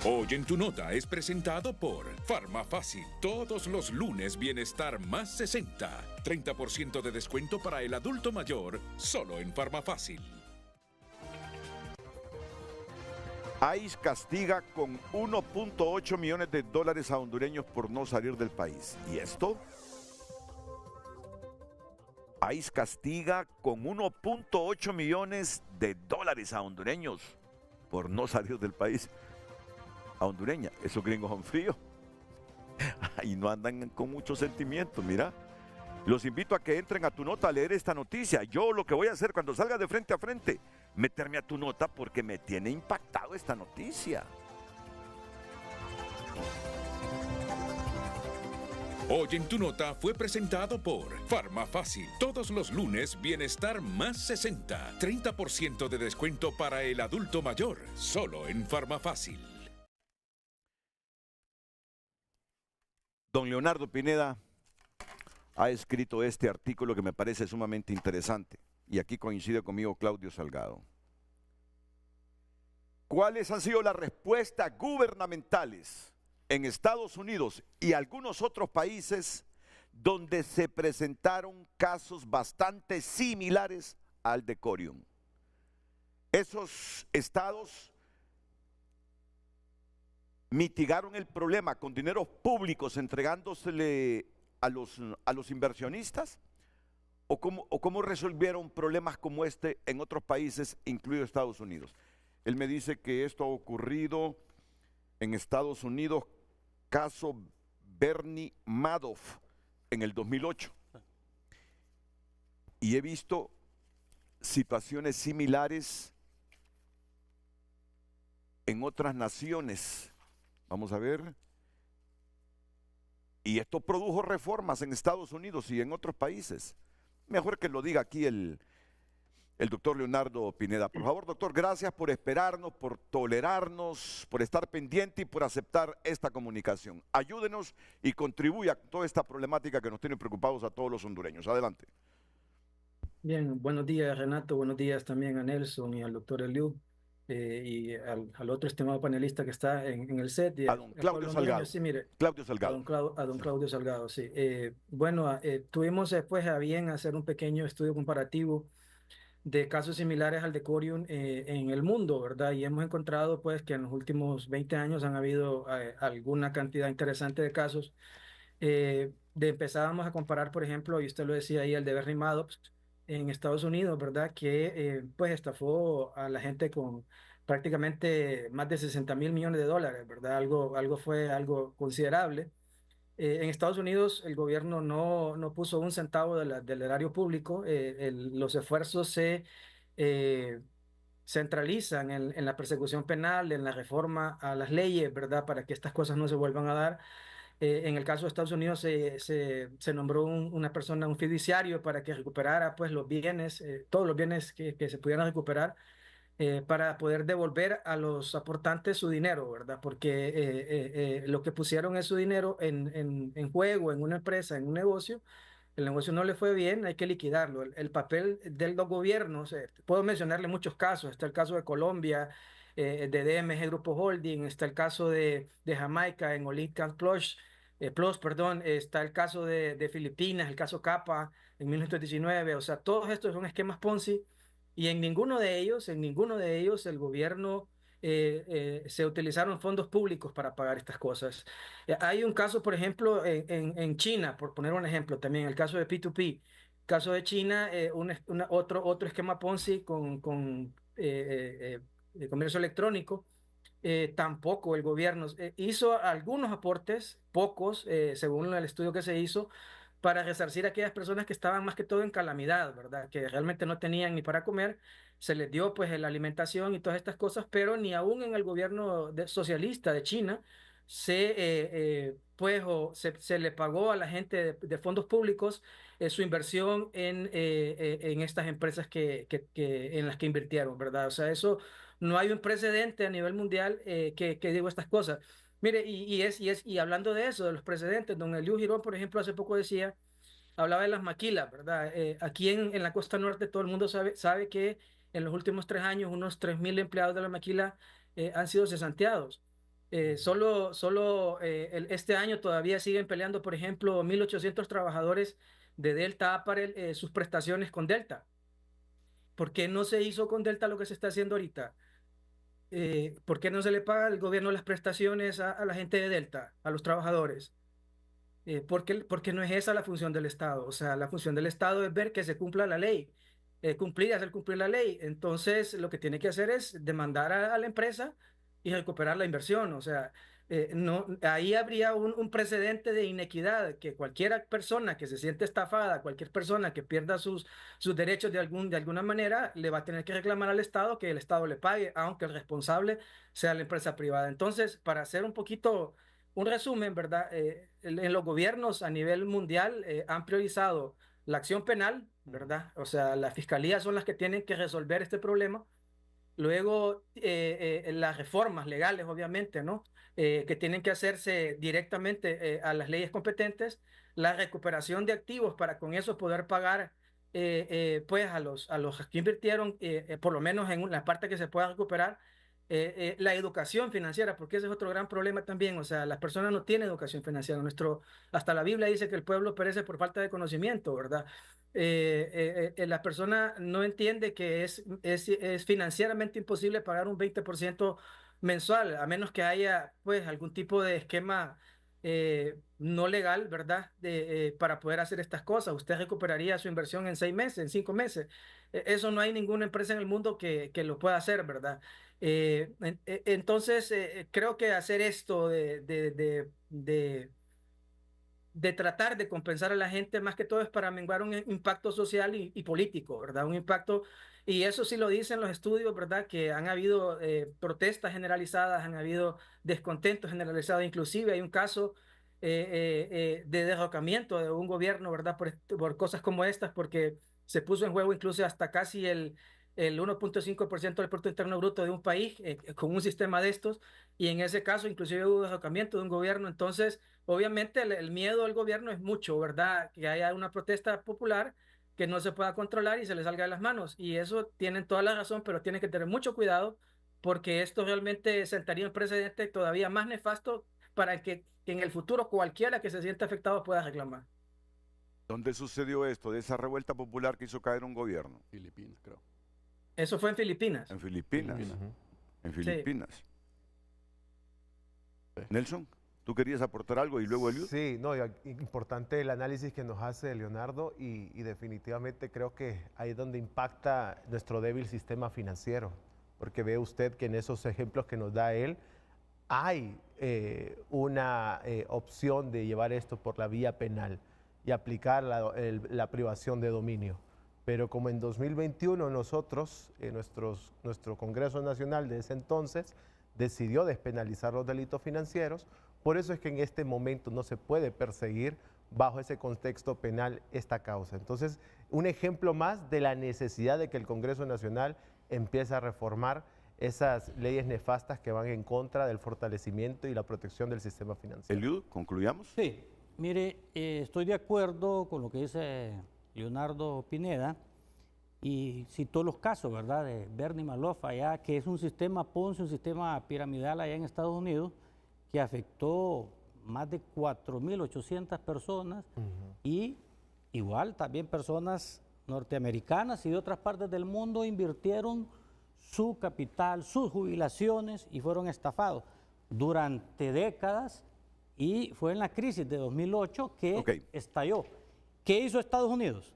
Hoy en tu nota es presentado por Farmafácil. Todos los lunes Bienestar más 60. 30% de descuento para el adulto mayor, solo en Farmafácil. ICE castiga con 1.8 millones de dólares a hondureños por no salir del país. ¿Y esto? ICE castiga con 1.8 millones de dólares a hondureños por no salir del país. A hondureña, esos gringos son fríos y no andan con mucho sentimiento, mira. Los invito a que entren a tu nota a leer esta noticia. Yo lo que voy a hacer cuando salga de frente a frente, meterme a tu nota porque me tiene impactado esta noticia. Hoy en tu nota fue presentado por Farmafácil. Todos los lunes Bienestar más 60. 30% de descuento para el adulto mayor, solo en Farmafácil. Don Leonardo Pineda ha escrito este artículo que me parece sumamente interesante. Y aquí coincide conmigo Claudio Salgado. ¿Cuáles han sido las respuestas gubernamentales en Estados Unidos y algunos otros países donde se presentaron casos bastante similares al de Corium? Esos estados mitigaron el problema con dineros públicos entregándosele a los inversionistas, o cómo resolvieron problemas como este en otros países, incluido Estados Unidos. Él me dice que esto ha ocurrido en Estados Unidos, caso Bernie Madoff en el 2008. Y he visto situaciones similares en otras naciones. Vamos a ver. Y esto produjo reformas en Estados Unidos y en otros países. Mejor que lo diga aquí el doctor Leonardo Pineda. Por favor, doctor, gracias por esperarnos, por tolerarnos, por estar pendiente y por aceptar esta comunicación. Ayúdenos y contribuya a toda esta problemática que nos tiene preocupados a todos los hondureños. Adelante. Bien, buenos días, Renato. Buenos días también a Nelson y al doctor Eliú. Y al otro estimado panelista que está en el set. A don Claudio Salgado. Sí, mire, Claudio Salgado. A don Claudio Salgado, sí. Bueno, tuvimos después a bien hacer un pequeño estudio comparativo de casos similares al de Corium en el mundo, ¿verdad? Y hemos encontrado pues que en los últimos 20 años han habido alguna cantidad interesante de casos. Empezábamos a comparar, por ejemplo, y usted lo decía ahí, el de Bernie Madoff en Estados Unidos, ¿verdad? Que pues estafó a la gente con prácticamente más de 60.000 millones de dólares, ¿verdad? Fue algo considerable. En Estados Unidos el gobierno no puso un centavo del erario público. Los esfuerzos centralizan en la persecución penal, en la reforma a las leyes, ¿verdad? Para que estas cosas no se vuelvan a dar. En el caso de Estados Unidos se nombró una persona, un fiduciario, para que recuperara pues los bienes, todos los bienes que se pudieran recuperar, para poder devolver a los aportantes su dinero, ¿verdad? Porque lo que pusieron es su dinero en juego, en una empresa, en un negocio. El negocio no le fue bien, hay que liquidarlo. El papel de los gobiernos, puedo mencionarle muchos casos. Está el caso de Colombia, de DMG Grupo Holding, está el caso de Jamaica en Olincan Plus, perdón, está el caso de Filipinas, el caso Capa en 1919. O sea, todos estos son esquemas Ponzi, y en ninguno de ellos el gobierno se utilizaron fondos públicos para pagar estas cosas. Hay un caso, por ejemplo, en China, por poner un ejemplo, también el caso de P2P. Caso de China, otro esquema Ponzi con comercio electrónico. Tampoco el gobierno hizo algunos aportes, pocos, según el estudio que se hizo, para resarcir a aquellas personas que estaban más que todo en calamidad, ¿verdad? Que realmente no tenían ni para comer. Se les dio pues la alimentación y todas estas cosas, pero ni aún en el gobierno socialista de China se le pagó a la gente de fondos públicos su inversión en estas empresas en las que invirtieron, ¿verdad? O sea, eso no hay un precedente a nivel mundial que diga estas cosas. Mire, y hablando de eso, de los precedentes, don Eliú Girón, por ejemplo, hace poco hablaba de las maquilas, ¿verdad? Aquí en la costa norte todo el mundo sabe que en los últimos 3 años unos 3.000 empleados de la maquila han sido cesanteados. Este año todavía siguen peleando, por ejemplo, 1.800 trabajadores de Delta Apparel sus prestaciones con Delta. ¿Por qué no se hizo con Delta lo que se está haciendo ahorita? ¿Por qué no se le paga al gobierno las prestaciones a la gente de Delta, a los trabajadores? Porque no es esa la función del Estado. O sea, la función del Estado es ver que se cumpla la ley, hacer cumplir la ley. Entonces, lo que tiene que hacer es demandar a la empresa y recuperar la inversión. O sea, ahí habría un precedente de inequidad, que cualquier persona que se siente estafada, cualquier persona que pierda sus derechos de alguna manera, le va a tener que reclamar al Estado que el Estado le pague, aunque el responsable sea la empresa privada. Entonces, para hacer un resumen, ¿verdad? En los gobiernos a nivel mundial han priorizado la acción penal, ¿verdad? O sea, las fiscalías son las que tienen que resolver este problema. Luego, las reformas legales, obviamente, ¿no? Que tienen que hacerse directamente a las leyes competentes. La recuperación de activos para con eso poder pagar pues a los que invirtieron, por lo menos en la parte que se pueda recuperar. La educación financiera, porque ese es otro gran problema también. O sea, las personas no tienen educación financiera. Hasta la Biblia dice que el pueblo perece por falta de conocimiento, ¿verdad? La persona no entiende que es financieramente imposible pagar un 20% mensual, a menos que haya pues algún tipo de esquema no legal, ¿verdad? Para poder hacer estas cosas. Usted recuperaría su inversión en 6 meses, en 5 meses. Eso no hay ninguna empresa en el mundo que lo pueda hacer, ¿verdad? Entonces, creo que hacer esto de tratar de compensar a la gente, más que todo es para menguar un impacto social y político, ¿verdad? Un impacto, y eso sí lo dicen los estudios, ¿verdad? Que han habido protestas generalizadas, han habido descontentos generalizados, inclusive hay un caso de derrocamiento de un gobierno, ¿verdad? Por cosas como estas, porque se puso en juego incluso hasta casi el 1.5% del Producto Interno Bruto de un país con un sistema de estos, y en ese caso inclusive hubo derrocamiento de un gobierno. Entonces, obviamente el miedo al gobierno es mucho, ¿verdad? Que haya una protesta popular que no se pueda controlar y se le salga de las manos, y eso tienen toda la razón, pero tienen que tener mucho cuidado, porque esto realmente sentaría un precedente todavía más nefasto para que en el futuro cualquiera que se sienta afectado pueda reclamar. ¿Dónde sucedió esto, de esa revuelta popular que hizo caer un gobierno? Filipinas, creo. Eso fue en Filipinas. En Filipinas. En Filipinas. Sí. Nelson, ¿tú querías aportar algo y luego Eliud? Sí, no, importante el análisis que nos hace Leonardo, y definitivamente creo que ahí es donde impacta nuestro débil sistema financiero, porque ve usted que en esos ejemplos que nos da él hay una opción de llevar esto por la vía penal y aplicar la privación de dominio. Pero como en 2021 nosotros, nuestro Congreso Nacional de ese entonces, decidió despenalizar los delitos financieros, por eso es que en este momento no se puede perseguir bajo ese contexto penal esta causa. Entonces, un ejemplo más de la necesidad de que el Congreso Nacional empiece a reformar esas leyes nefastas que van en contra del fortalecimiento y la protección del sistema financiero. Eliud, ¿concluyamos? Sí, mire, estoy de acuerdo con lo que dice Leonardo Pineda y citó los casos, ¿verdad?, de Bernie Madoff allá, que es un sistema Ponzi, un sistema piramidal allá en Estados Unidos que afectó más de 4.800 personas y igual también personas norteamericanas y de otras partes del mundo invirtieron su capital, sus jubilaciones y fueron estafados durante décadas y fue en la crisis de 2008 que estalló. ¿Qué hizo Estados Unidos?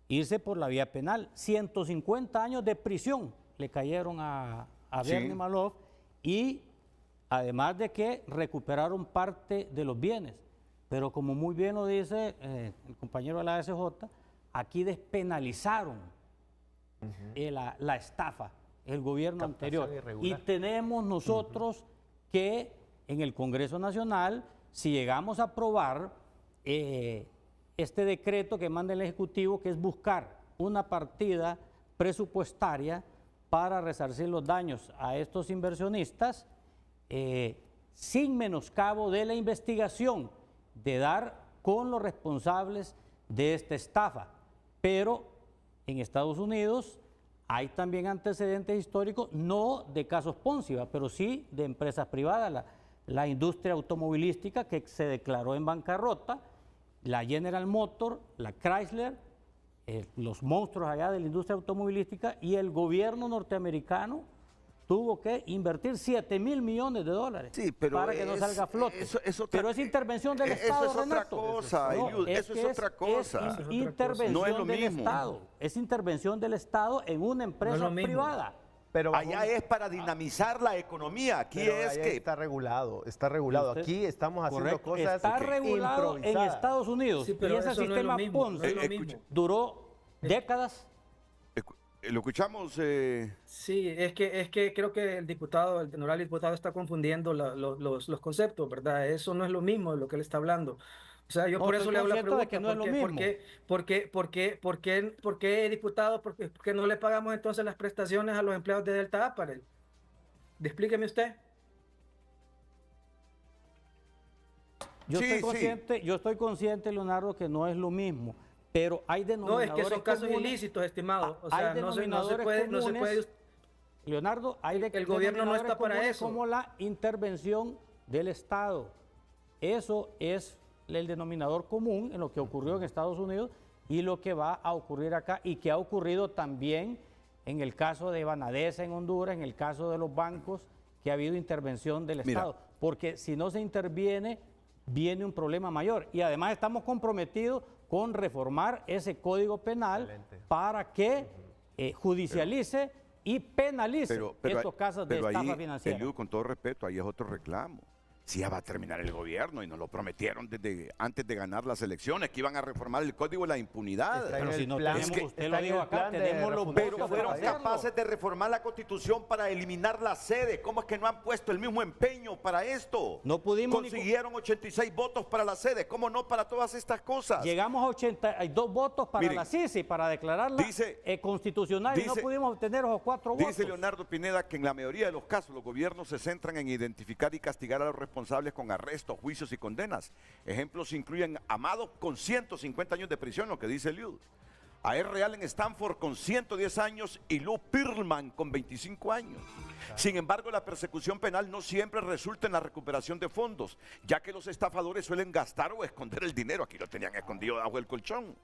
Irse por la vía penal. 150 años de prisión le cayeron a Bernie Madoff y además de que recuperaron parte de los bienes. Pero como muy bien lo dice el compañero de la SJ, aquí despenalizaron la estafa, el gobierno anterior. Y tenemos nosotros que en el Congreso Nacional, si llegamos a aprobar este decreto que manda el Ejecutivo, que es buscar una partida presupuestaria para resarcir los daños a estos inversionistas, sin menoscabo de la investigación, de dar con los responsables de esta estafa. Pero en Estados Unidos hay también antecedentes históricos, no de casos Ponzi, pero sí de empresas privadas. La industria automovilística que se declaró en bancarrota, la General Motors, la Chrysler, los monstruos allá de la industria automovilística, y el gobierno norteamericano tuvo que invertir $7.000 millones para que no salga a flote. Pero es intervención del Estado, eso es otra Renato. cosa, Eliud, eso es otra cosa. Es intervención no es lo del mismo. Estado. Es intervención del Estado en una empresa privada. Pero allá es para dinamizar la economía. Aquí es que está regulado, está regulado. Aquí estamos haciendo cosas está regulado en Estados Unidos, sí, pero y ese sistema Ponzi duró décadas. Lo escuchamos. Sí, es que creo que el honorable diputado está confundiendo los conceptos, ¿verdad? Eso no es lo mismo de lo que él está hablando. O sea, yo por eso le hago la pregunta, ¿por qué, diputado, por qué no le pagamos entonces las prestaciones a los empleados de Delta Apparel? Explíqueme usted. Yo estoy consciente, Leonardo, que no es lo mismo, pero hay denominadores comunes. No, es que son casos ilícitos, estimado. O sea, no se puede. Leonardo, el gobierno no está para eso. Como la intervención del Estado. Eso es el denominador común en lo que ocurrió en Estados Unidos y lo que va a ocurrir acá y que ha ocurrido también en el caso de Banadesa en Honduras, en el caso de los bancos, que ha habido intervención del Estado. Porque si no se interviene, viene un problema mayor. Y además estamos comprometidos con reformar ese código penal para que judicialice y penalice estos casos de estafa financiera. Eliud, con todo respeto, ahí es otro reclamo. Si ya va a terminar el gobierno y nos lo prometieron desde antes de ganar las elecciones, que iban a reformar el código de la impunidad. Pero si no tenemos, usted lo dijo acá, tenemos los pero fueron capaces de reformar la Constitución para eliminar la sede. ¿Cómo es que no han puesto el mismo empeño para esto? No pudimos. Consiguieron 86 votos para la sede. ¿Cómo no para todas estas cosas? Llegamos a 82 votos para la CICI, para declararla constitucional, y no pudimos obtener los 4 votos. Dice Leonardo Pineda que en la mayoría de los casos los gobiernos se centran en identificar y castigar a los responsables con arrestos, juicios y condenas. Ejemplos incluyen a Madoff con 150 años de prisión, lo que dice Eliud, a R. Allen Stanford con 110 años y Lou Pearlman con 25 años. Sin embargo, la persecución penal no siempre resulta en la recuperación de fondos, ya que los estafadores suelen gastar o esconder el dinero. Aquí lo tenían escondido bajo el colchón.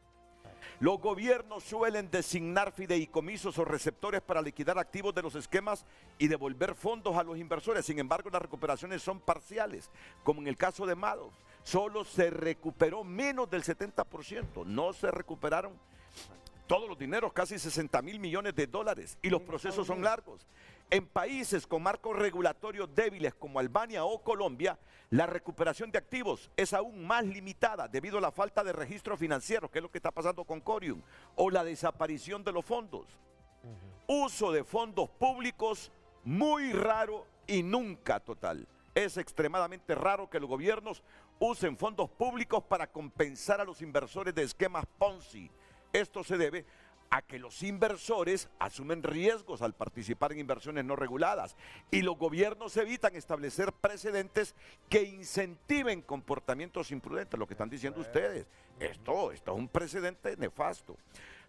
Los gobiernos suelen designar fideicomisos o receptores para liquidar activos de los esquemas y devolver fondos a los inversores. Sin embargo, las recuperaciones son parciales, como en el caso de Madoff. Solo se recuperó menos del 70%. No se recuperaron todos los dineros, casi $60.000 millones, y los procesos son largos. En países con marcos regulatorios débiles como Albania o Colombia, la recuperación de activos es aún más limitada debido a la falta de registros financieros, que es lo que está pasando con Corium, o la desaparición de los fondos. Uso de fondos públicos muy raro y nunca total. Es extremadamente raro que los gobiernos usen fondos públicos para compensar a los inversores de esquemas Ponzi. Esto se debe a que los inversores asumen riesgos al participar en inversiones no reguladas y los gobiernos evitan establecer precedentes que incentiven comportamientos imprudentes, lo que están diciendo ustedes. Esto es un precedente nefasto.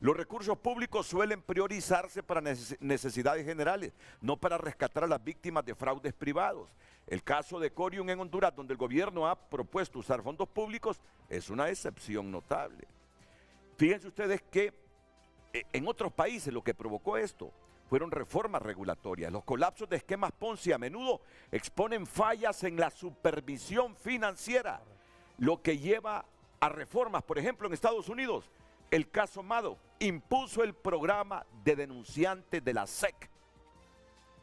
Los recursos públicos suelen priorizarse para necesidades generales, no para rescatar a las víctimas de fraudes privados. El caso de Corium en Honduras, donde el gobierno ha propuesto usar fondos públicos, es una excepción notable. Fíjense ustedes que en otros países lo que provocó esto fueron reformas regulatorias. Los colapsos de esquemas Ponzi a menudo exponen fallas en la supervisión financiera, lo que lleva a reformas. Por ejemplo, en Estados Unidos, el caso Madoff impuso el programa de denunciantes de la SEC.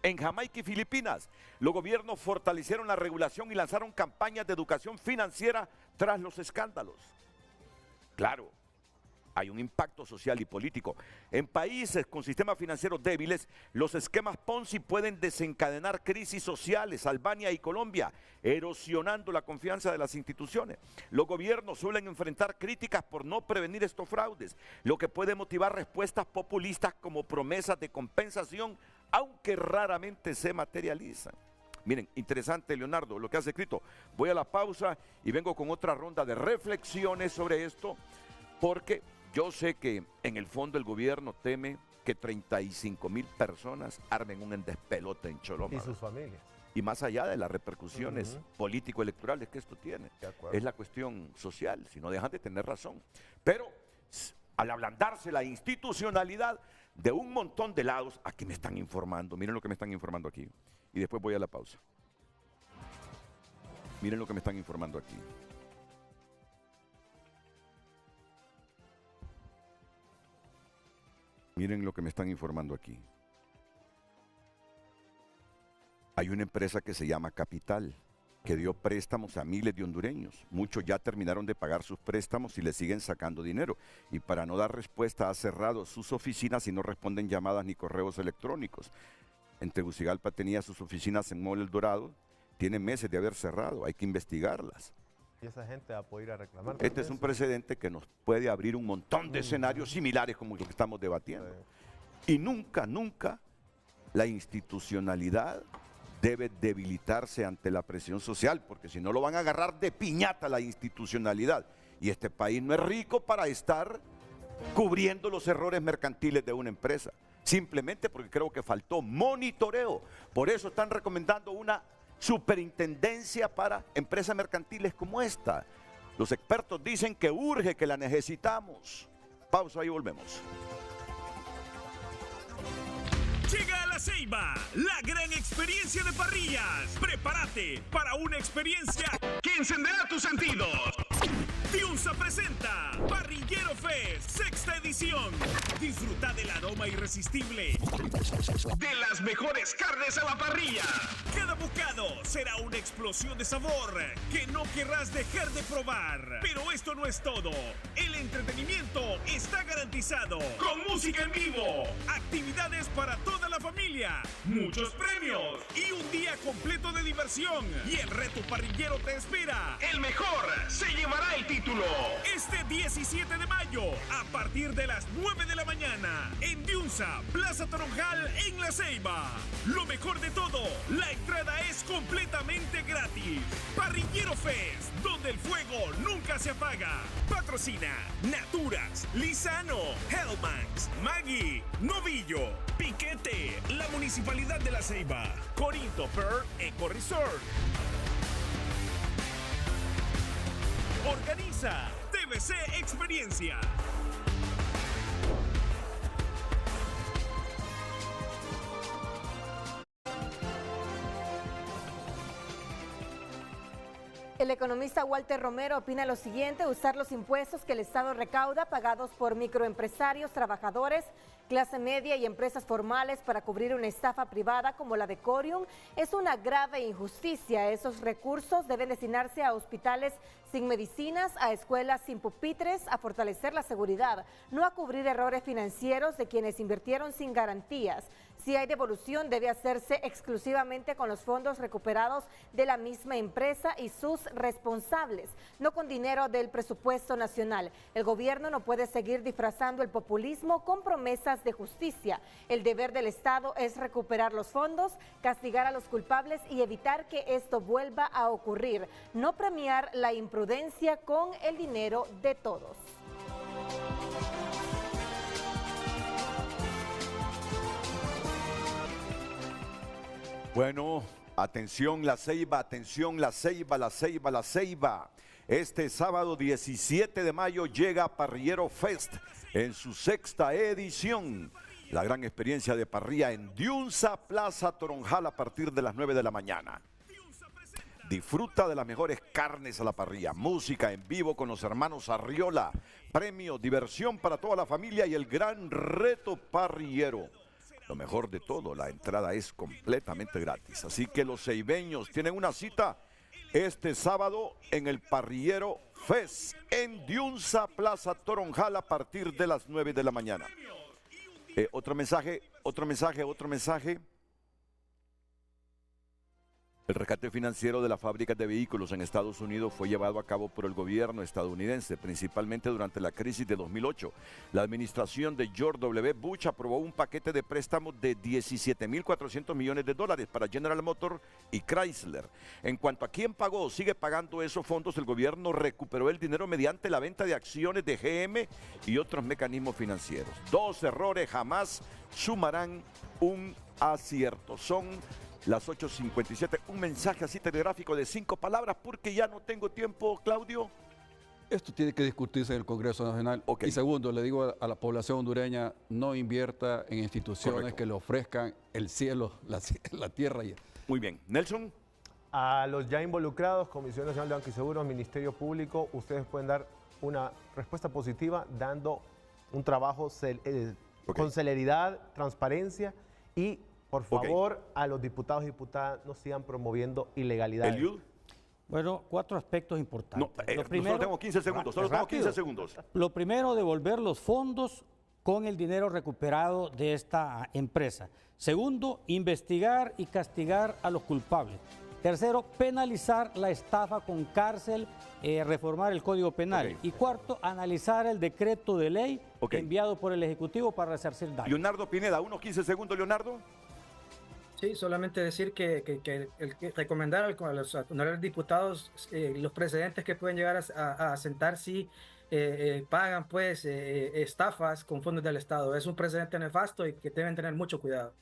En Jamaica y Filipinas, los gobiernos fortalecieron la regulación y lanzaron campañas de educación financiera tras los escándalos. Claro, hay un impacto social y político. En países con sistemas financieros débiles, los esquemas Ponzi pueden desencadenar crisis sociales, Albania y Colombia, erosionando la confianza de las instituciones. Los gobiernos suelen enfrentar críticas por no prevenir estos fraudes, lo que puede motivar respuestas populistas como promesas de compensación, aunque raramente se materializan. Miren, interesante, Leonardo, lo que has escrito. Voy a la pausa y vengo con otra ronda de reflexiones sobre esto, porque yo sé que en el fondo el gobierno teme que 35,000 personas armen un despelote en Choloma. Y sus familias. Y más allá de las repercusiones político-electorales que esto tiene, es la cuestión social, si no dejan de tener razón. Pero al ablandarse la institucionalidad de un montón de lados, aquí me están informando, miren lo que me están informando aquí, y después voy a la pausa. Miren lo que me están informando aquí. Miren lo que me están informando aquí. Hay una empresa que se llama Capital, que dio préstamos a miles de hondureños. Muchos ya terminaron de pagar sus préstamos y le siguen sacando dinero. Y para no dar respuesta ha cerrado sus oficinas y no responden llamadas ni correos electrónicos. En Tegucigalpa tenía sus oficinas en Mall El Dorado. Tiene meses de haber cerrado, hay que investigarlas. Y esa gente va a poder ir a reclamar. Este es un precedente que nos puede abrir un montón de escenarios similares como los que estamos debatiendo. Y nunca, nunca la institucionalidad debe debilitarse ante la presión social, porque si no lo van a agarrar de piñata la institucionalidad. Y este país no es rico para estar cubriendo los errores mercantiles de una empresa, simplemente porque creo que faltó monitoreo. Por eso están recomendando una superintendencia para empresas mercantiles como esta. Los expertos dicen que urge, que la necesitamos. Pausa y volvemos. Llega a La Ceiba, la gran experiencia de parrillas. Prepárate para una experiencia que encenderá tus sentidos. Diunsa presenta Parrillero Fest, sexta edición. Disfruta del aroma irresistible de las mejores carnes a la parrilla. Cada bocado será una explosión de sabor que no querrás dejar de probar. Pero esto no es todo. El entretenimiento está garantizado con música en vivo, actividades para toda la familia, muchos premios y un día completo de diversión. Y el reto parrillero te espera. El mejor se llevará el título. Este 17 de mayo, a partir de las 9 de la mañana, en Diunsa, Plaza Toronjal, en La Ceiba. Lo mejor de todo, la entrada es completamente gratis. Parrillero Fest, donde el fuego nunca se apaga. Patrocina Naturas, Lizano, Hellmans, Maggi, Novillo, Piquete, la Municipalidad de La Ceiba, Corinto Pearl Eco Resort. Organiza TVC Experiencia. El El economista Walter Romero opina lo siguiente: usar los impuestos que el Estado recauda pagados por microempresarios, trabajadores, clase media y empresas formales para cubrir una estafa privada como la de Corium es una grave injusticia. Esos recursos deben destinarse a hospitales sin medicinas, a escuelas sin pupitres, a fortalecer la seguridad, no a cubrir errores financieros de quienes invirtieron sin garantías. Si hay devolución, debe hacerse exclusivamente con los fondos recuperados de la misma empresa y sus responsables, no con dinero del presupuesto nacional. El gobierno no puede seguir disfrazando el populismo con promesas de justicia. El deber del Estado es recuperar los fondos, castigar a los culpables y evitar que esto vuelva a ocurrir, no premiar la imprudencia con el dinero de todos. Bueno, atención La Ceiba, atención La Ceiba, La Ceiba, La Ceiba. Este sábado 17 de mayo llega Parrillero Fest en su 6ª edición. La gran experiencia de parrilla en Diunsa Plaza Toronjal a partir de las 9 de la mañana. Disfruta de las mejores carnes a la parrilla, música en vivo con los hermanos Arriola, premio, diversión para toda la familia y el gran reto parrillero. Lo mejor de todo, la entrada es completamente gratis. Así que los ceibeños tienen una cita este sábado en el Parrillero Fest en Diunsa Plaza Toronjal a partir de las 9 de la mañana. Otro mensaje. El rescate financiero de las fábricas de vehículos en Estados Unidos fue llevado a cabo por el gobierno estadounidense, principalmente durante la crisis de 2008. La administración de George W. Bush aprobó un paquete de préstamos de $17.400 millones para General Motors y Chrysler. En cuanto a quién pagó o sigue pagando esos fondos, el gobierno recuperó el dinero mediante la venta de acciones de GM y otros mecanismos financieros. 2 errores jamás sumarán un acierto. Son las 8:57, un mensaje así telegráfico de 5 palabras porque ya no tengo tiempo, Claudio. Esto tiene que discutirse en el Congreso Nacional. Okay. Y segundo, le digo a la población hondureña, no invierta en instituciones que le ofrezcan el cielo, la tierra. Muy bien. Nelson. A los ya involucrados, Comisión Nacional de Banco y Seguros, Ministerio Público, ustedes pueden dar una respuesta positiva dando un trabajo con celeridad, transparencia y, por favor, a los diputados y diputadas no sigan promoviendo ilegalidades. ¿Eliud? Bueno, 4 aspectos importantes. Solo tengo 15 segundos, solo tengo 15 segundos. Lo primero, devolver los fondos con el dinero recuperado de esta empresa. Segundo, investigar y castigar a los culpables. Tercero, penalizar la estafa con cárcel, reformar el Código Penal. Y cuarto, analizar el decreto de ley enviado por el Ejecutivo para resarcir daños. Leonardo Pineda, unos 15 segundos, Leonardo. Sí, solamente decir que recomendar a los honorables diputados los precedentes que pueden llegar a sentar si pagan estafas con fondos del Estado. Es un precedente nefasto y que deben tener mucho cuidado.